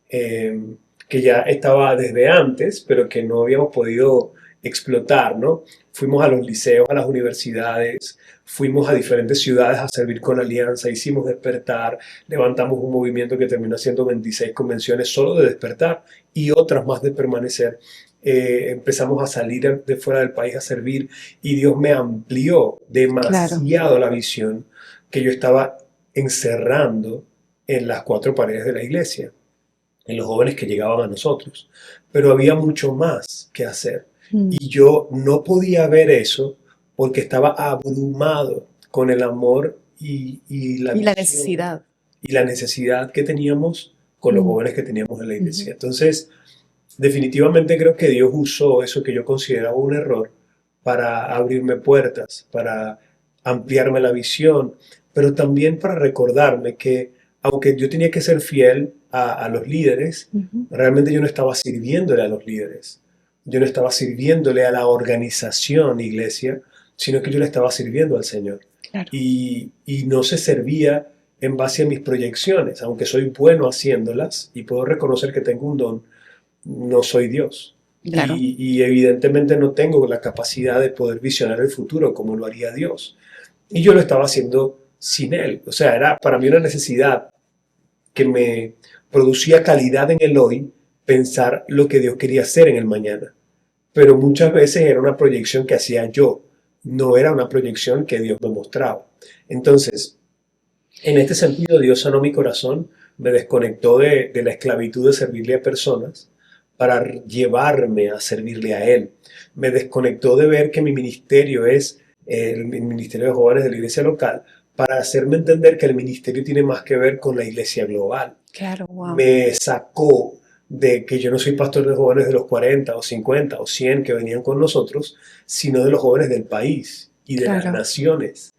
eh, que ya estaba desde antes, pero que no habíamos podido explotar, ¿no? Fuimos a los liceos, a las universidades, fuimos a diferentes ciudades a servir con Alianza, hicimos despertar, levantamos un movimiento que terminó haciendo 26 convenciones solo de despertar y otras más de permanecer. Empezamos a salir de fuera del país a servir y Dios me amplió Claro. demasiado la visión que yo estaba encerrando en las 4 paredes de la iglesia, en los jóvenes que llegaban a nosotros. Pero había mucho más que hacer Mm. y yo no podía ver eso porque estaba abrumado con el amor y la Y la visión necesidad. y la necesidad que teníamos con los Mm, jóvenes que teníamos en la ujú. iglesia. Entonces, definitivamente creo que Dios usó eso que yo consideraba un error para abrirme puertas, para ampliarme la visión, pero también para recordarme que aunque yo tenía que ser fiel a los líderes, Ujú. realmente yo no estaba sirviéndole a los líderes, yo no estaba sirviéndole a la organización iglesia, sino que yo le estaba sirviendo al Señor. Claro. Y no se servía en base a mis proyecciones, aunque soy bueno haciéndolas y puedo reconocer que tengo un don, no soy Dios. Claro. y evidentemente no tengo la capacidad de poder visionar el futuro como lo haría Dios. Y yo lo estaba haciendo sin Él. O sea, era para mí una necesidad que me producía calidad en el hoy, pensar lo que Dios quería hacer en el mañana. Pero muchas veces era una proyección que hacía yo, no era una proyección que Dios me mostraba. Entonces, en este sentido, Dios sanó mi corazón, me desconectó de la esclavitud de servirle a personas para llevarme a servirle a Él. Me desconectó de ver que mi ministerio es el ministerio de jóvenes de la iglesia local, para hacerme entender que el ministerio tiene más que ver con la iglesia global. Claro, wow. Me sacó de que yo no soy pastor de jóvenes de los 40 o 50 o 100 que venían con nosotros, sino de los jóvenes del país y de las Claro. naciones.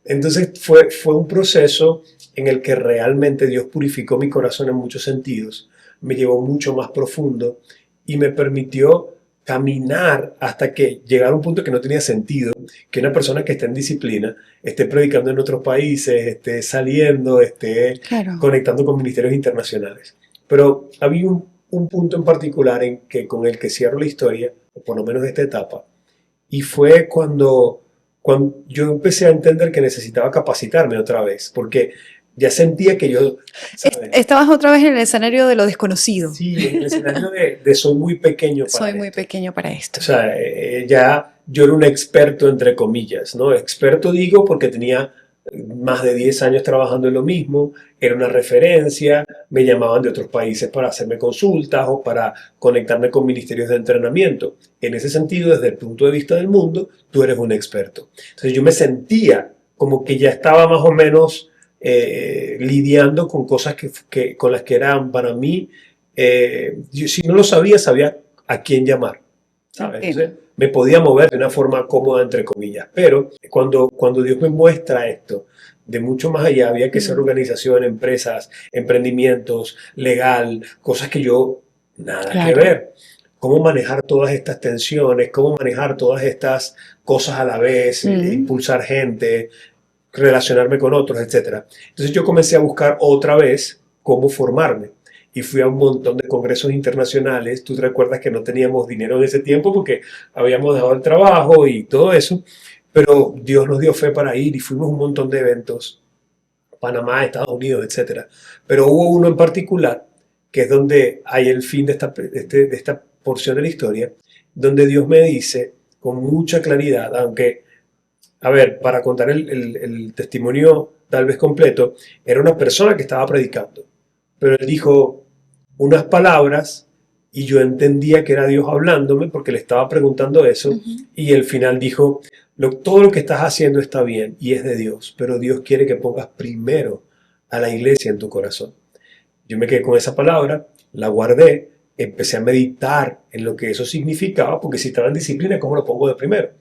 Entonces fue un proceso en el que realmente Dios purificó mi corazón en muchos sentidos, me llevó mucho más profundo y me permitió caminar hasta que llegara un punto que no tenía sentido que una persona que está en disciplina esté predicando en otros países, esté saliendo, esté Claro. conectando con ministerios internacionales. Pero había un punto en particular en que, con el que cierro la historia, o por lo menos esta etapa, y fue cuando yo empecé a entender que necesitaba capacitarme otra vez, porque ya sentía que yo, ¿sabes? Estabas otra vez en el escenario de lo desconocido. Sí, en el escenario de soy muy pequeño para Soy muy esto. pequeño para esto. O sea, ya yo era un experto entre comillas, ¿no? Experto digo porque tenía más de 10 años trabajando en lo mismo, era una referencia, me llamaban de otros países para hacerme consultas o para conectarme con ministerios de entrenamiento. En ese sentido, desde el punto de vista del mundo, tú eres un experto. Entonces yo me sentía como que ya estaba más o menos lidiando con cosas con las que eran para mí, yo, si no lo sabía, sabía a quién llamar. ¿Sabes? Entonces, me podía mover de una forma cómoda, entre comillas. Pero cuando Dios me muestra esto, de mucho más allá, había que ser organización, empresas, emprendimientos, legal, cosas que yo nada que ver. Cómo manejar todas estas tensiones, cómo manejar todas estas cosas a la vez, impulsar gente, relacionarme con otros, etcétera. Entonces yo comencé a buscar otra vez cómo formarme y fui a un montón de congresos internacionales. Tú te recuerdas que no teníamos dinero en ese tiempo porque habíamos dejado el trabajo y todo eso, pero Dios nos dio fe para ir y fuimos a un montón de eventos, Panamá, Estados Unidos, etcétera. Pero hubo uno en particular que es donde hay el fin de esta porción de la historia, donde Dios me dice con mucha claridad, aunque a ver, para contar el testimonio tal vez completo, era una persona que estaba predicando, pero él dijo unas palabras y yo entendía que era Dios hablándome porque le estaba preguntando eso y al final dijo, todo lo que estás haciendo está bien y es de Dios, pero Dios quiere que pongas primero a la iglesia en tu corazón. Yo me quedé con esa palabra, la guardé, empecé a meditar en lo que eso significaba, porque si estaba en disciplina, ¿cómo lo pongo de primero?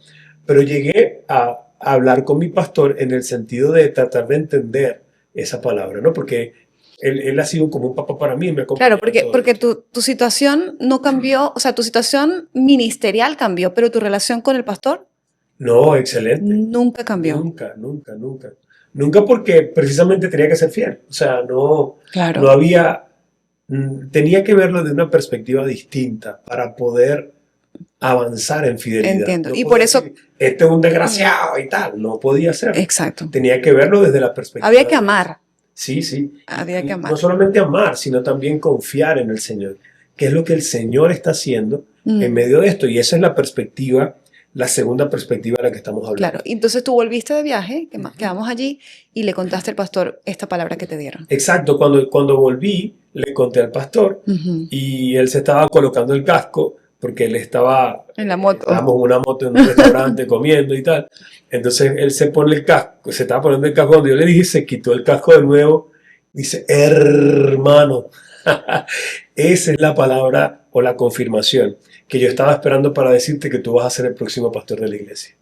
Pero llegué a hablar con mi pastor en el sentido de tratar de entender esa palabra, ¿no? Porque él ha sido como un papá para mí, me acompañó. Claro, porque tu situación no cambió, o sea, tu situación ministerial cambió, pero tu relación con el pastor No, excelente. nunca cambió. Nunca, nunca, nunca. Nunca porque precisamente tenía que ser fiel. O sea, no Claro. había, tenía que verlo de una perspectiva distinta para poder avanzar en fidelidad. Entiendo. No Y podía por eso, decir, este es un desgraciado y tal. No podía ser. exacto. Tenía que verlo desde la perspectiva. Había que amar. Sí, sí. Había que amar. No solamente amar, sino también confiar en el Señor. ¿Qué es lo que el Señor está haciendo en medio de esto? Y esa es la perspectiva, la segunda perspectiva de la que estamos hablando. Claro. Y entonces tú volviste de viaje, quedamos allí y le contaste al pastor esta palabra que te dieron. Exacto. Cuando volví, le conté al pastor y él se estaba colocando el casco porque él estaba en la moto. Estábamos en una moto en un restaurante comiendo y tal. Entonces él se pone el casco, se estaba poniendo el casco. Cuando yo le dije, se quitó el casco de nuevo. Dice, hermano. Esa es la palabra o la confirmación que yo estaba esperando para decirte que tú vas a ser el próximo pastor de la iglesia.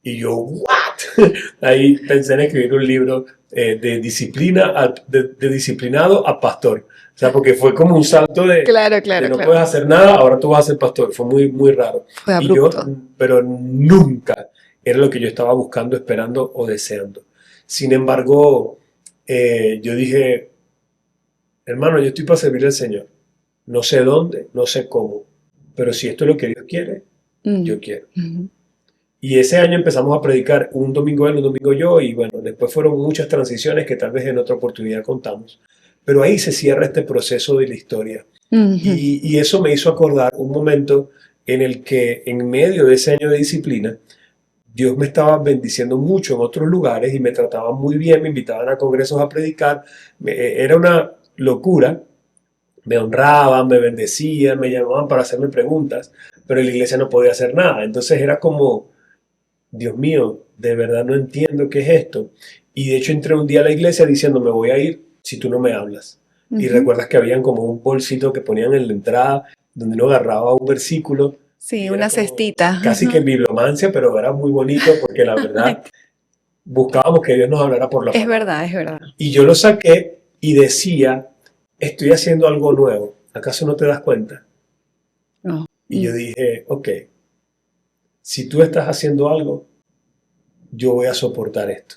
Y yo, ¿what? Ahí pensé en escribir un libro de disciplina, de disciplinado a pastor. O sea, porque fue como un salto de, de no puedes hacer nada, ahora tú vas a ser pastor. Fue muy, muy raro. Fue abrupto. Pero nunca era lo que yo estaba buscando, esperando o deseando. Sin embargo, yo dije, hermano, yo estoy para servir al Señor. No sé dónde, no sé cómo, pero si esto es lo que Dios quiere, Mm, yo quiero. ujú. Y ese año empezamos a predicar un domingo él, un domingo yo, y bueno, después fueron muchas transiciones que tal vez en otra oportunidad contamos. Pero ahí se cierra este proceso de la historia. Ujú. Y eso me hizo acordar un momento en el que en medio de ese año de disciplina, Dios me estaba bendiciendo mucho en otros lugares y me trataban muy bien, me invitaban a congresos a predicar. Era una locura, me honraban, me bendecían, me llamaban para hacerme preguntas, pero en la iglesia no podía hacer nada. Entonces era como, Dios mío, de verdad no entiendo qué es esto. Y de hecho entré un día a la iglesia diciendo, me voy a ir si tú no me hablas. Y Ujú. recuerdas que habían como un bolsito que ponían en la entrada donde uno agarraba un versículo Sí, y era una como cestita. casi que Ujú. en bibliomancia, pero era muy bonito porque la verdad buscábamos que Dios nos hablara por la Es palabra. verdad, es verdad. Y yo lo saqué y decía, estoy haciendo algo nuevo, ¿acaso no te das cuenta? No. Y yo dije, ok, si tú estás haciendo algo, yo voy a soportar esto.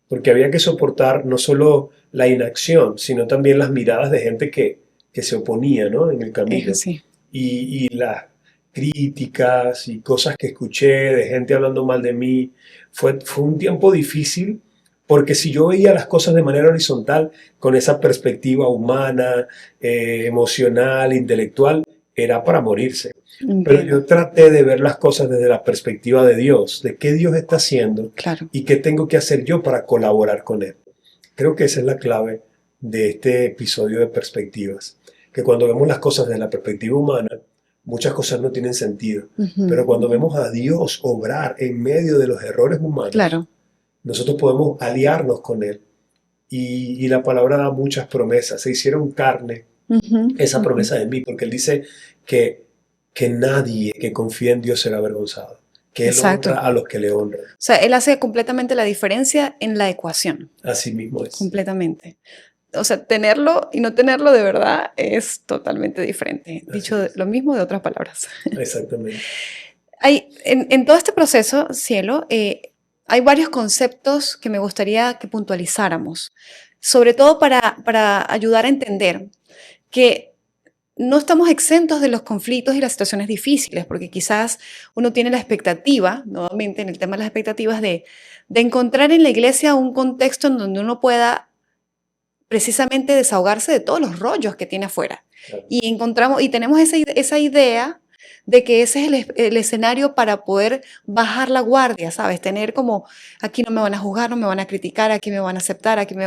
Porque había que soportar no solo la inacción, sino también las miradas de gente que se oponía, ¿no? En el Es camino. así. Y las críticas y cosas que escuché de gente hablando mal de mí. Fue un tiempo difícil porque si yo veía las cosas de manera horizontal, con esa perspectiva humana, emocional, intelectual, era para morirse. Pero Entiendo. yo traté de ver las cosas desde la perspectiva de Dios, de qué Dios está haciendo Claro. y qué tengo que hacer yo para colaborar con Él. Creo que esa es la clave de este episodio de perspectivas, que cuando vemos las cosas desde la perspectiva humana, muchas cosas no tienen sentido, pero Ujú. cuando vemos a Dios obrar en medio de los errores humanos, Claro. nosotros podemos aliarnos con Él. Y la palabra da muchas promesas, se hicieron carne Ujú, esa ujú. promesa de mí, porque Él dice que nadie que confía en Dios será avergonzado, que Él Exacto. honra a los que le honran. O sea, él hace completamente la diferencia en la ecuación, Así mismo es. completamente. O sea, tenerlo y no tenerlo de verdad es totalmente diferente. Así Dicho es. lo mismo de otras palabras. Exactamente. En todo este proceso, Cielo, hay varios conceptos que me gustaría que puntualizáramos, sobre todo para ayudar a entender que no estamos exentos de los conflictos y las situaciones difíciles, porque quizás uno tiene la expectativa, nuevamente en el tema de las expectativas, de encontrar en la iglesia un contexto en donde uno pueda precisamente desahogarse de todos los rollos que tiene afuera. Claro. Y encontramos, y tenemos esa idea de que ese es el escenario para poder bajar la guardia, ¿sabes? Tener como, aquí no me van a juzgar, no me van a criticar, aquí me van a aceptar, aquí me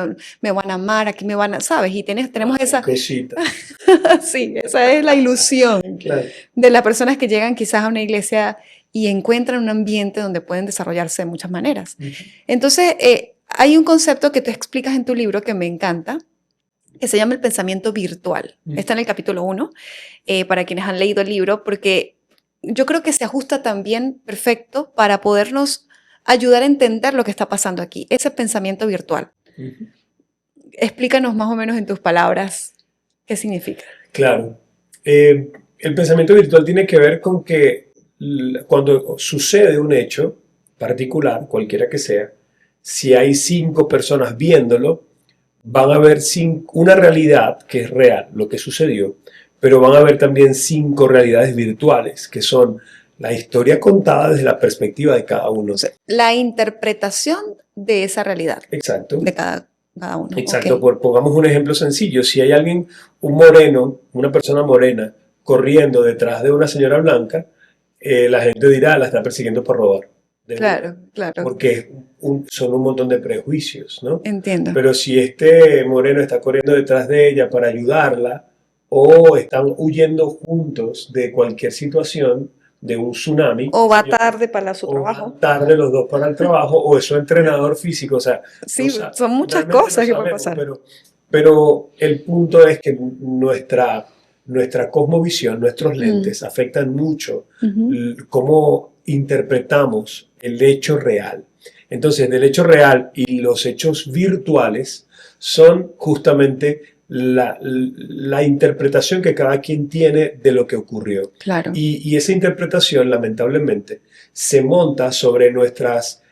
van a amar, aquí me van a, ¿sabes? Y tenemos Ay, esa, cosita. sí, esa es la ilusión Claro. de las personas que llegan quizás a una iglesia y encuentran un ambiente donde pueden desarrollarse de muchas maneras. Ujú. Entonces, hay un concepto que tú explicas en tu libro que me encanta, que se llama el pensamiento virtual. Está en el capítulo 1, para quienes han leído el libro, porque yo creo que se ajusta también perfecto para podernos ayudar a entender lo que está pasando aquí, ese pensamiento virtual. Ujú. Explícanos más o menos en tus palabras qué significa. Claro. El pensamiento virtual tiene que ver con que cuando sucede un hecho particular, cualquiera que sea, si hay 5 personas viéndolo, van a ver una realidad que es real, lo que sucedió, pero van a ver también 5 realidades virtuales, que son la historia contada desde la perspectiva de cada O uno. sea, la interpretación de esa realidad, Exacto. de cada uno. Ok. Exacto, pongamos un ejemplo sencillo. Si hay alguien, un moreno, una persona morena, corriendo detrás de una señora blanca, la gente dirá, la está persiguiendo por robar. De una. Claro, claro. Porque son un montón de prejuicios, ¿no? Entiendo. Pero si este moreno está corriendo detrás de ella para ayudarla, o están huyendo juntos de cualquier situación, de un tsunami, O qué va sé yo, tarde para su o trabajo. van tarde los dos para el trabajo, o es su entrenador físico, o sea, no Sí, son muchas realmente no cosas que pueden sabemos, pasar. pero el punto es que nuestra cosmovisión, nuestros Mm, lentes afectan mucho ujú. cómo interpretamos el hecho real. Entonces, del hecho real y los hechos virtuales son justamente la interpretación que cada quien tiene de lo que ocurrió. Claro, Y esa interpretación, lamentablemente, se monta sobre nuestras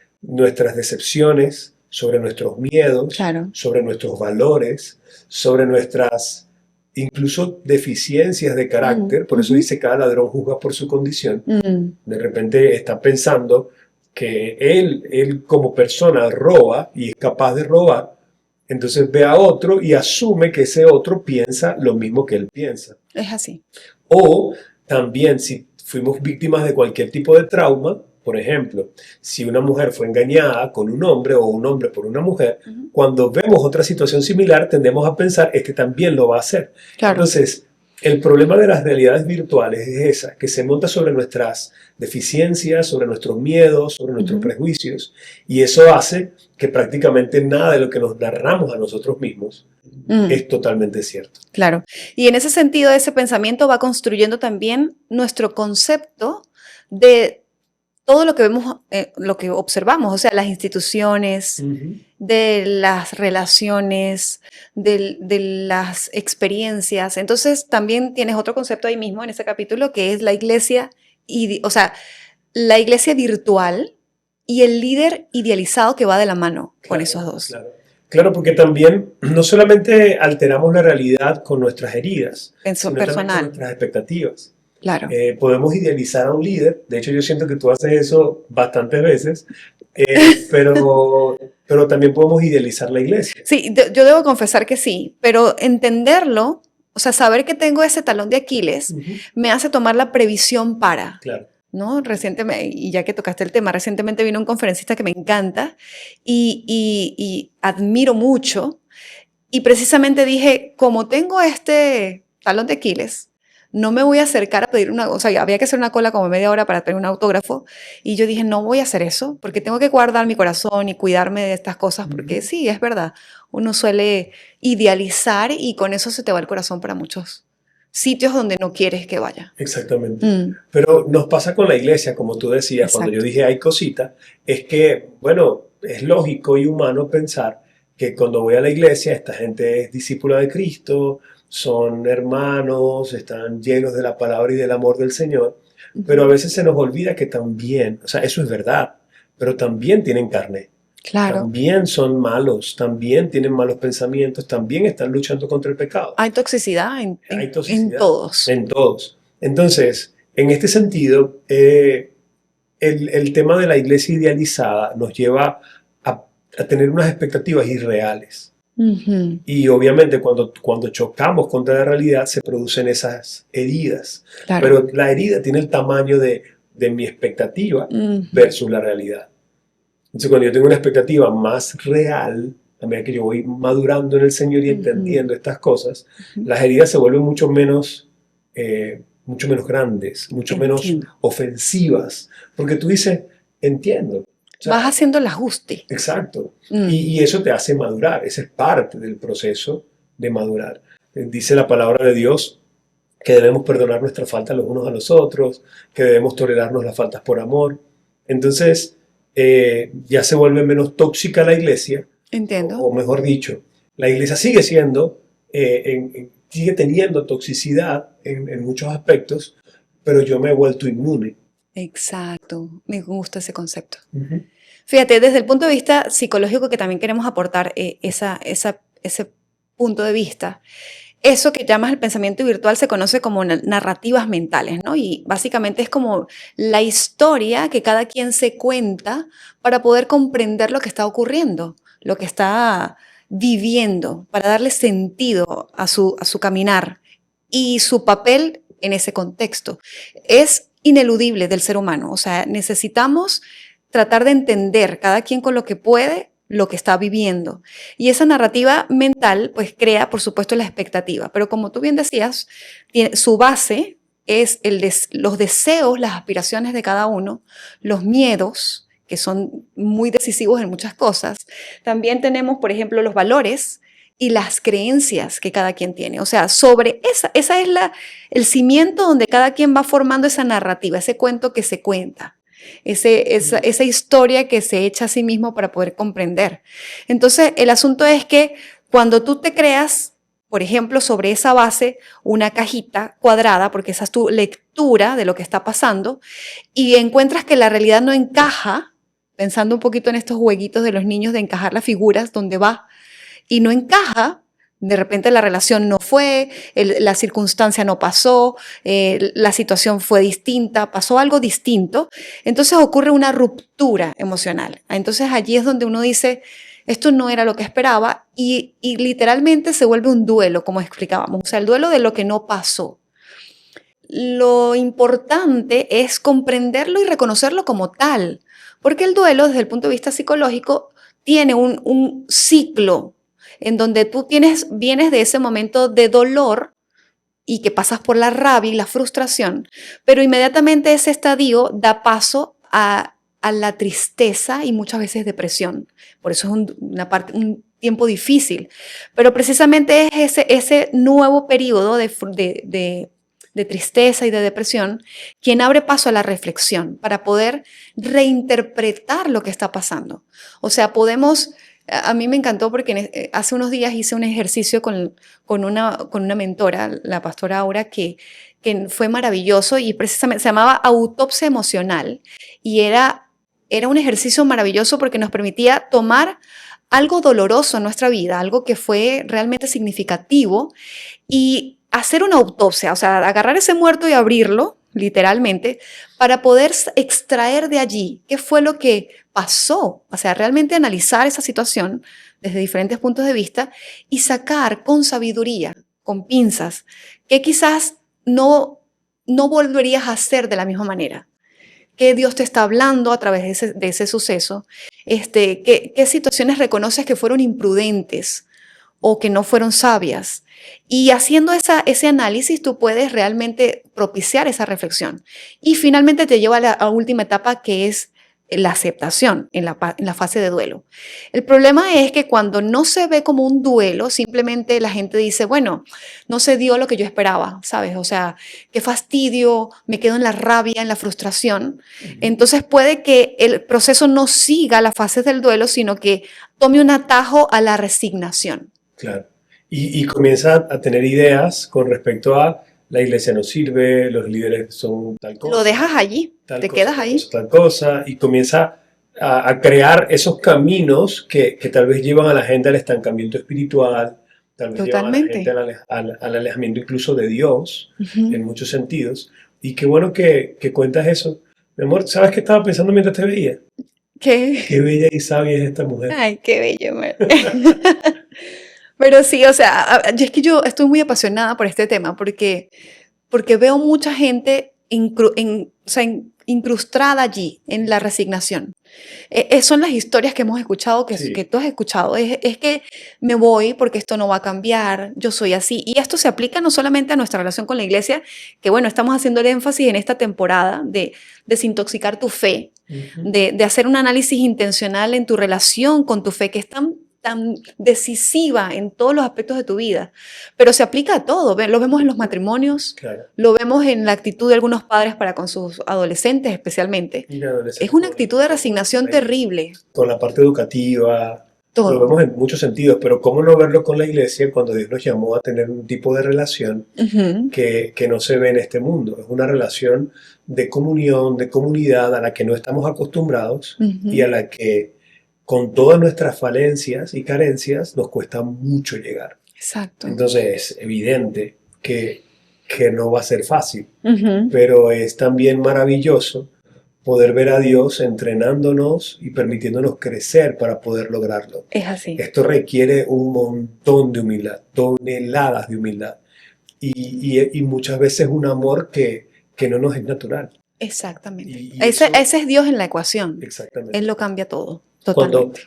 decepciones, sobre nuestros miedos, claro. sobre nuestros valores, sobre nuestras incluso deficiencias de carácter, por eso dice cada ladrón juzga por su condición. De repente está pensando que él como persona roba y es capaz de robar, entonces ve a otro y asume que ese otro piensa lo mismo que él piensa. Es así. O también si fuimos víctimas de cualquier tipo de trauma, por ejemplo, si una mujer fue engañada con un hombre o un hombre por una mujer, cuando vemos otra situación similar tendemos a pensar, este también lo va a hacer. Claro. Entonces, el problema de las realidades virtuales es esa, que se monta sobre nuestras deficiencias, sobre nuestros miedos, sobre nuestros prejuicios, y eso hace que prácticamente nada de lo que nos narramos a nosotros mismos es totalmente cierto. Claro. Y en ese sentido, ese pensamiento va construyendo también nuestro concepto de todo lo que vemos, lo que observamos, o sea, las instituciones, de las relaciones, de las experiencias. Entonces, también tienes otro concepto ahí mismo en ese capítulo que es la iglesia, o sea, la iglesia virtual y el líder idealizado que va de la mano con esos dos. Claro, porque también no solamente alteramos la realidad con nuestras heridas, sino también con nuestras expectativas. Claro. Podemos idealizar a un líder, de hecho yo siento que tú haces eso bastantes veces, pero también podemos idealizar la iglesia. Sí, yo debo confesar que sí, pero entenderlo, o sea, saber que tengo ese talón de Aquiles, me hace tomar la previsión para. Claro. ¿No? Recientemente, y ya que tocaste el tema, recientemente vino un conferencista que me encanta y admiro mucho, y precisamente dije, como tengo este talón de Aquiles, no me voy a acercar a pedir o sea, había que hacer una cola como media hora para pedir un autógrafo, y yo dije, no voy a hacer eso, porque tengo que guardar mi corazón y cuidarme de estas cosas, porque sí, es verdad, uno suele idealizar y con eso se te va el corazón para muchos sitios donde no quieres que vaya. Exactamente. Pero nos pasa con la iglesia, como tú decías, exacto, cuando yo dije hay cositas, es que, bueno, es lógico y humano pensar que cuando voy a la iglesia, esta gente es discípula de Cristo, son hermanos, están llenos de la palabra y del amor del Señor, pero a veces se nos olvida que también, o sea, eso es verdad, pero también tienen carne. Claro. También son malos, también tienen malos pensamientos, también están luchando contra el pecado. Hay toxicidad en todos. En todos. Entonces, en este sentido, el tema de la iglesia idealizada nos lleva a tener unas expectativas irreales. Y obviamente cuando chocamos contra la realidad se producen esas heridas. Claro. Pero la herida tiene el tamaño de mi expectativa versus la realidad. Entonces, cuando yo tengo una expectativa más real, a medida que yo voy madurando en el Señor y entendiendo estas cosas, las heridas se vuelven mucho menos grandes, mucho menos ofensivas. Porque tú dices, entiendo. O sea, vas haciendo el ajuste. Exacto. Y eso te hace madurar. Esa es parte del proceso de madurar. Dice la palabra de Dios que debemos perdonar nuestras faltas los unos a los otros, que debemos tolerarnos las faltas por amor. Entonces, ya se vuelve menos tóxica la iglesia. Entiendo. O mejor dicho, la iglesia sigue siendo, sigue teniendo toxicidad en muchos aspectos, pero yo me he vuelto inmune. Exacto, me gusta ese concepto. Fíjate, desde el punto de vista psicológico que también queremos aportar ese punto de vista, eso que llamas el pensamiento virtual se conoce como narrativas mentales, ¿no? Y básicamente es como la historia que cada quien se cuenta para poder comprender lo que está ocurriendo, lo que está viviendo, para darle sentido a su caminar y su papel en ese contexto. Es ineludible del ser humano, o sea, necesitamos tratar de entender cada quien con lo que puede lo que está viviendo. Y esa narrativa mental pues crea, por supuesto, la expectativa, pero como tú bien decías, su base es los deseos, las aspiraciones de cada uno, los miedos, que son muy decisivos en muchas cosas. También tenemos, por ejemplo, los valores y las creencias que cada quien tiene. O sea, sobre esa es el cimiento donde cada quien va formando esa narrativa, ese cuento que se cuenta, esa historia que se echa a sí mismo para poder comprender. Entonces, el asunto es que cuando tú te creas, por ejemplo, sobre esa base, una cajita cuadrada, porque esa es tu lectura de lo que está pasando, y encuentras que la realidad no encaja, pensando un poquito en estos jueguitos de los niños de encajar las figuras donde va, y no encaja, De repente la relación no fue, la circunstancia no pasó, la situación fue distinta, pasó algo distinto. Entonces ocurre una ruptura emocional. Entonces allí es donde uno dice, esto no era lo que esperaba y literalmente se vuelve un duelo, como explicábamos. O sea, el duelo de lo que no pasó. Lo importante es comprenderlo y reconocerlo como tal, porque el duelo, desde el punto de vista psicológico, tiene un ciclo en donde tú vienes de ese momento de dolor y que pasas por la rabia y la frustración, pero inmediatamente ese estadio da paso a la tristeza y muchas veces depresión. Por eso es un tiempo difícil, pero precisamente es ese nuevo periodo de tristeza y de depresión, quien abre paso a la reflexión para poder reinterpretar lo que está pasando. O sea, a mí me encantó porque hace unos días hice un ejercicio con una mentora, la pastora Aura, que fue maravilloso y precisamente se llamaba autopsia emocional y era un ejercicio maravilloso porque nos permitía tomar algo doloroso en nuestra vida, algo que fue realmente significativo y hacer una autopsia, o sea, agarrar ese muerto y abrirlo, literalmente, para poder extraer de allí qué fue lo que pasó, o sea, realmente analizar esa situación desde diferentes puntos de vista y sacar con sabiduría, con pinzas, que quizás no volverías a hacer de la misma manera. ¿Qué Dios te está hablando a través de ese suceso? ¿Qué situaciones reconoces que fueron imprudentes o que no fueron sabias? Y haciendo ese análisis tú puedes realmente propiciar esa reflexión. Y finalmente te lleva a la última etapa, que es la aceptación en la fase de duelo. El problema es que cuando no se ve como un duelo, simplemente la gente dice, bueno, no se dio lo que yo esperaba, ¿sabes? O sea, qué fastidio, me quedo en la rabia, en la frustración. Entonces puede que el proceso no siga las fases del duelo, sino que tome un atajo a la resignación. Claro. Y comienza a tener ideas con respecto a la iglesia no sirve, los líderes son tal cosa. Lo dejas allí, te quedas ahí. Tal cosa, y comienza a crear esos caminos que tal vez llevan a la gente al estancamiento espiritual, tal vez llevan a la gente al alejamiento incluso de Dios, en muchos sentidos. Y qué bueno que cuentas eso. Mi amor, ¿sabes qué estaba pensando mientras te veía? ¿Qué? Qué bella y sabia es esta mujer. Ay, qué bello, Pero sí, o sea, es que yo estoy muy apasionada por este tema porque veo mucha gente incrustada allí en la resignación. Son las historias que hemos escuchado, Sí. que tú has escuchado. Es que me voy porque esto no va a cambiar, yo soy así. Y esto se aplica no solamente a nuestra relación con la iglesia, que bueno, estamos haciendo el énfasis en esta temporada de desintoxicar tu fe, de hacer un análisis intencional en tu relación con tu fe, que es tan decisiva en todos los aspectos de tu vida, pero se aplica a todo. Lo vemos en los matrimonios, Claro. lo vemos en la actitud de algunos padres para con sus adolescentes especialmente. Es una actitud de resignación terrible. Con la parte educativa, Todo. lo vemos en muchos sentidos, pero ¿cómo no verlo con la iglesia cuando Dios nos llamó a tener un tipo de relación que no se ve en este mundo? Es una relación de comunión, de comunidad a la que no estamos acostumbrados y a la que con todas nuestras falencias y carencias nos cuesta mucho llegar. Exacto. Entonces es evidente que no va a ser fácil, pero es también maravilloso poder ver a Dios entrenándonos y permitiéndonos crecer para poder lograrlo. Es así. Esto requiere un montón de humildad, toneladas de humildad y muchas veces un amor que no nos es natural. Exactamente. Ese es Dios en la ecuación. Exactamente. Él lo cambia todo.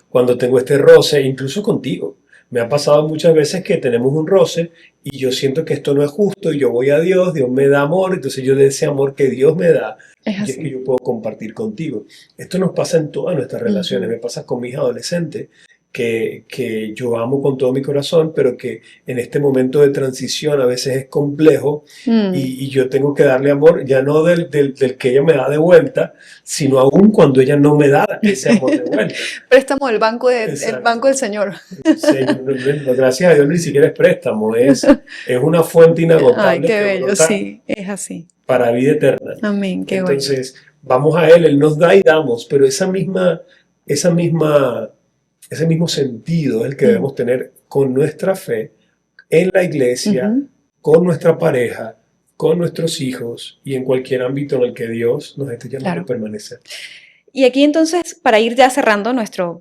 Cuando tengo este roce, incluso contigo, me ha pasado muchas veces que tenemos un roce y yo siento que esto no es justo y yo voy a Dios, Dios me da amor, entonces yo de ese amor que Dios me da, y es que yo puedo compartir contigo. Esto nos pasa en todas nuestras relaciones, me pasa con mi hija adolescente, que yo amo con todo mi corazón, pero que en este momento de transición a veces es complejo y yo tengo que darle amor, ya no del que ella me da de vuelta, sino aún cuando ella no me da ese amor de vuelta. Préstamo del banco del Señor. Señor, gracias a Dios ni siquiera es préstamo, es una fuente inagotable. Ay, qué bello, sí, es así. Para vida eterna. Amén, qué bueno. Entonces, vamos a Él nos da y damos, pero ese mismo sentido es el que debemos tener con nuestra fe en la iglesia, Ujú. con nuestra pareja, con nuestros hijos y en cualquier ámbito en el que Dios nos esté llamando a Claro. permanecer. Y aquí entonces, para ir ya cerrando nuestro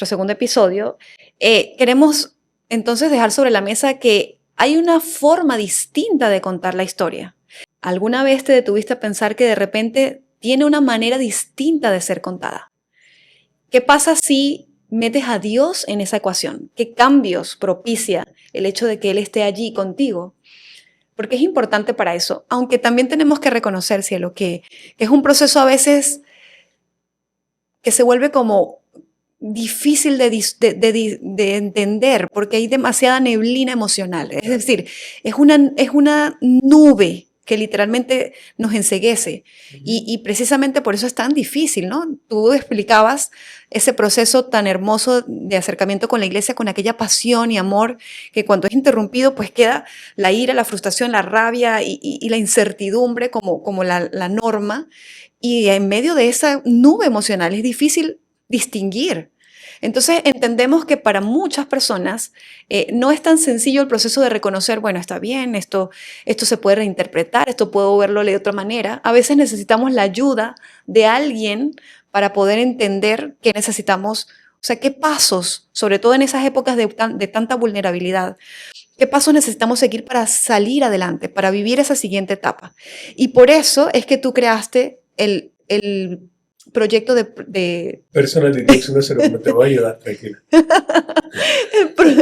segundo episodio, queremos entonces dejar sobre la mesa que hay una forma distinta de contar la historia. ¿Alguna vez te detuviste a pensar que de repente tiene una manera distinta de ser contada? ¿Qué pasa si metes a Dios en esa ecuación? ¿Qué cambios propicia el hecho de que Él esté allí contigo? Porque es importante para eso, aunque también tenemos que reconocer, cielo, que es un proceso a veces que se vuelve como difícil de entender porque hay demasiada neblina emocional. Es decir, es una nube que literalmente nos enceguece y precisamente por eso es tan difícil, ¿no? Tú explicabas ese proceso tan hermoso de acercamiento con la iglesia, con aquella pasión y amor que cuando es interrumpido pues queda la ira, la frustración, la rabia y la incertidumbre como la norma. Y en medio de esa nube emocional es difícil distinguir. Entonces entendemos que para muchas personas no es tan sencillo el proceso de reconocer, bueno, está bien, esto se puede reinterpretar, esto puedo verlo de otra manera. A veces necesitamos la ayuda de alguien para poder entender qué necesitamos, o sea, qué pasos, sobre todo en esas épocas de tanta vulnerabilidad, qué pasos necesitamos seguir para salir adelante, para vivir esa siguiente etapa. Y por eso es que tú creaste el proyecto de Personal Detox 101, te voy a ayudar, tranquila.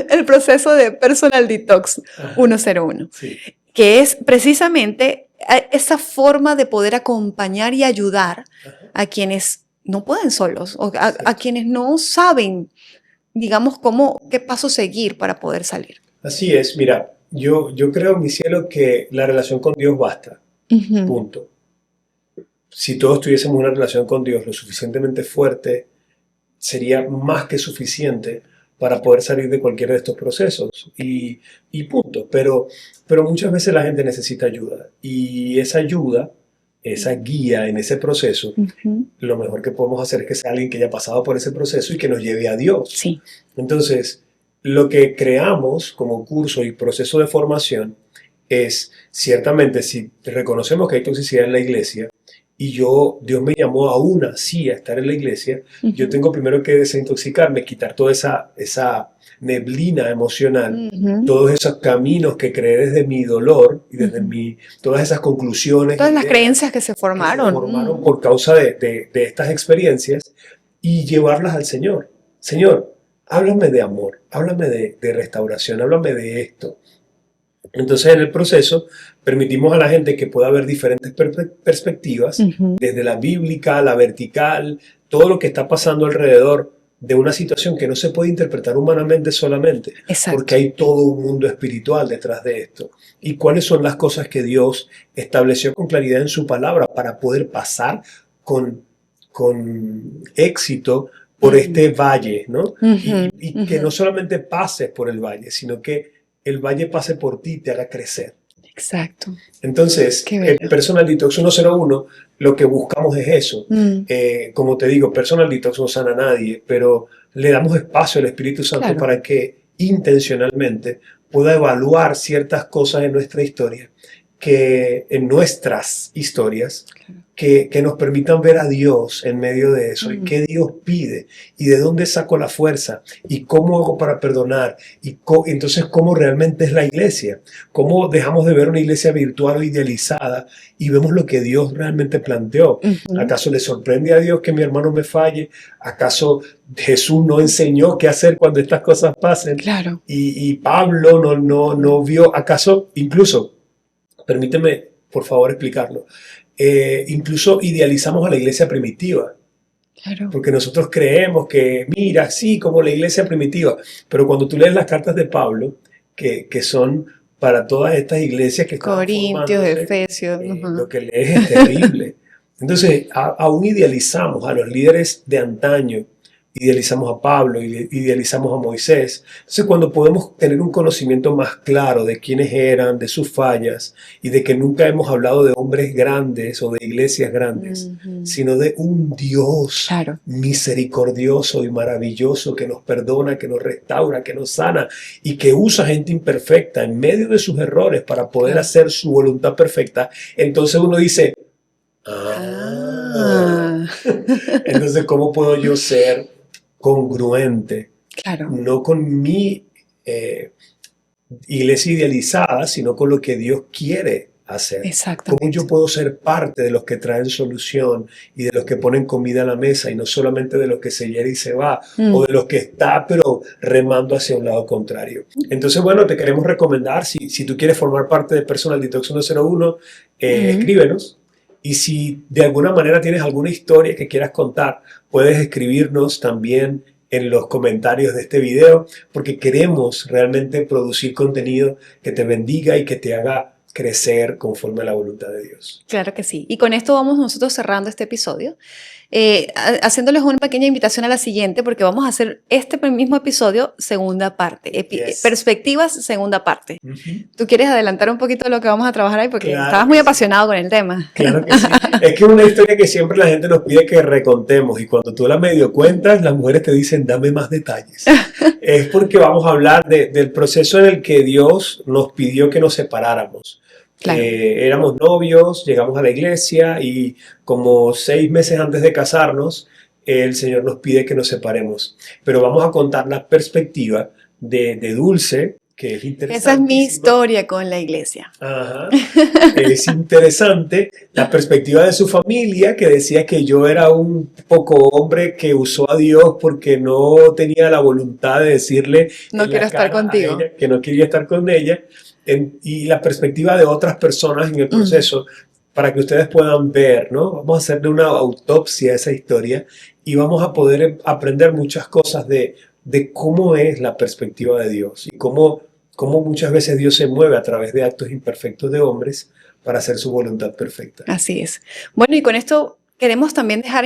el proceso de Personal Detox Ajá, 101, sí. que es precisamente esa forma de poder acompañar y ayudar Ajá, a quienes no pueden solos o a exacto. quienes no saben, digamos, qué paso seguir para poder salir. Así es, mira, yo creo, mi cielo, que la relación con Dios basta, Ujú. punto. Si todos tuviésemos una relación con Dios lo suficientemente fuerte, sería más que suficiente para poder salir de cualquiera de estos procesos y punto. Pero muchas veces la gente necesita ayuda y esa ayuda, esa guía en ese proceso, Ujú. lo mejor que podemos hacer es que sea alguien que haya pasado por ese proceso y que nos lleve a Dios. Sí. Entonces, lo que creamos como curso y proceso de formación es, ciertamente, si reconocemos que hay toxicidad en la iglesia y Dios me llamó aún así a estar en la iglesia, yo Ujú. tengo primero que desintoxicarme, quitar toda esa neblina emocional, Ujú. todos esos caminos que creé desde mi dolor y desde Ujú. todas esas conclusiones, Todas las ideas creencias que se que se formaron. formaron por causa de estas experiencias y llevarlas al Señor. Señor, háblame de amor, háblame de restauración, háblame de esto. Entonces, en el proceso, permitimos a la gente que pueda ver diferentes perspectivas, Ujú. desde la bíblica, la vertical, todo lo que está pasando alrededor de una situación que no se puede interpretar humanamente solamente, porque Exacto. hay todo un mundo espiritual detrás de esto. Y cuáles son las cosas que Dios estableció con claridad en su palabra para poder pasar con, con éxito por Ujú. este valle, ¿no? Ujú. Y que Ujú. no solamente pases por el valle, sino que el valle pase por ti y te haga crecer. Exacto. Entonces, Qué el bello. Personal Detox 101, lo que buscamos es eso. Mm. Como te digo, Personal Detox no sana a nadie, pero le damos espacio al Espíritu Santo Claro. para que intencionalmente pueda evaluar ciertas cosas en nuestra historia, en nuestras historias, Claro. que nos permitan ver a Dios en medio de eso y Mm. qué Dios pide y de dónde saco la fuerza y cómo hago para perdonar y entonces cómo realmente es la iglesia, cómo dejamos de ver una iglesia virtual o idealizada y vemos lo que Dios realmente planteó. Ujú. ¿Acaso le sorprende a Dios que mi hermano me falle? ¿Acaso Jesús no enseñó qué hacer cuando estas cosas pasen? Claro. Y Pablo no vio, ¿acaso incluso, permíteme por favor explicarlo, incluso idealizamos a la iglesia primitiva? Claro. Porque nosotros creemos que, mira, sí, como la iglesia primitiva, pero cuando tú lees las cartas de Pablo, que son para todas estas iglesias que estaban Corintios, formándose, Efesios. Ujú. lo que lees es terrible. Entonces, aún idealizamos a los líderes de antaño idealizamos a Pablo, idealizamos a Moisés. Entonces, cuando podemos tener un conocimiento más claro de quiénes eran, de sus fallas, y de que nunca hemos hablado de hombres grandes o de iglesias grandes, sino de un Dios Claro. misericordioso y maravilloso que nos perdona, que nos restaura, que nos sana y que usa gente imperfecta en medio de sus errores para poder Claro. hacer su voluntad perfecta, entonces uno dice, entonces, ¿cómo puedo yo ser congruente? Claro. No con mi iglesia idealizada, sino con lo que Dios quiere hacer. Exactamente. ¿Cómo yo puedo ser parte de los que traen solución y de los que ponen comida a la mesa y no solamente de los que se hiere y se va o de los que está pero remando hacia un lado contrario? Entonces, bueno, te queremos recomendar, si tú quieres formar parte de Personal Detox 101, escríbenos. Y si de alguna manera tienes alguna historia que quieras contar, puedes escribirnos también en los comentarios de este video, porque queremos realmente producir contenido que te bendiga y que te haga crecer conforme a la voluntad de Dios. Claro que sí. Y con esto vamos nosotros cerrando este episodio, haciéndoles una pequeña invitación a la siguiente, porque vamos a hacer este mismo episodio segunda parte, Yes. perspectivas segunda parte. ¿Tú quieres adelantar un poquito de lo que vamos a trabajar ahí? Porque Claro estabas que muy sí. apasionado con el tema. Claro que sí. Es que es una historia que siempre la gente nos pide que recontemos y cuando tú la medio cuentas, las mujeres te dicen, dame más detalles. Es porque vamos a hablar del proceso en el que Dios nos pidió que nos separáramos. Claro. Éramos novios, llegamos a la iglesia y como 6 meses antes de casarnos, el Señor nos pide que nos separemos. Pero vamos a contar la perspectiva de Dulce, que es interesante. Esa es mi historia con la iglesia. Ajá. Es interesante la perspectiva de su familia, que decía que yo era un poco hombre que usó a Dios porque no tenía la voluntad de decirle No quiero estar contigo. a ella que no quería estar con ella, y la perspectiva de otras personas en el proceso, para que ustedes puedan ver, ¿no? Vamos a hacerle una autopsia a esa historia y vamos a poder aprender muchas cosas de cómo es la perspectiva de Dios y cómo muchas veces Dios se mueve a través de actos imperfectos de hombres para hacer su voluntad perfecta. Así es. Bueno, y con esto queremos también dejar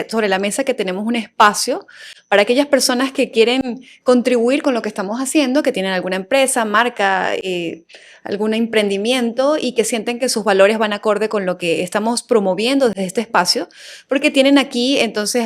sobre la mesa que tenemos un espacio para aquellas personas que quieren contribuir con lo que estamos haciendo, que tienen alguna empresa, marca, algún emprendimiento y que sienten que sus valores van acorde con lo que estamos promoviendo desde este espacio, porque tienen aquí entonces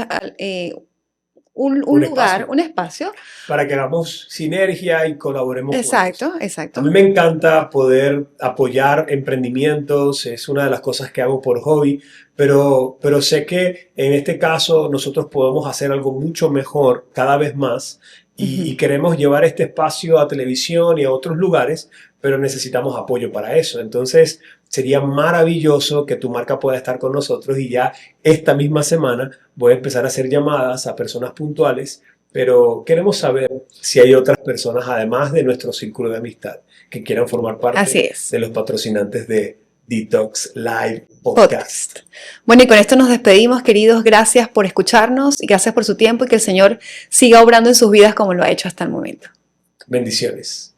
un lugar, un espacio. Para que hagamos sinergia y colaboremos. Exacto, juntos. exacto. A mí me encanta poder apoyar emprendimientos, es una de las cosas que hago por hobby, pero sé que en este caso nosotros podemos hacer algo mucho mejor cada vez más y queremos llevar este espacio a televisión y a otros lugares, pero necesitamos apoyo para eso. Entonces, sería maravilloso que tu marca pueda estar con nosotros y ya esta misma semana voy a empezar a hacer llamadas a personas puntuales, pero queremos saber si hay otras personas, además de nuestro círculo de amistad, que quieran formar parte de los patrocinantes de Detox Live Podcast. Bueno, y con esto nos despedimos, queridos. Gracias por escucharnos y gracias por su tiempo y que el Señor siga obrando en sus vidas como lo ha hecho hasta el momento. Bendiciones.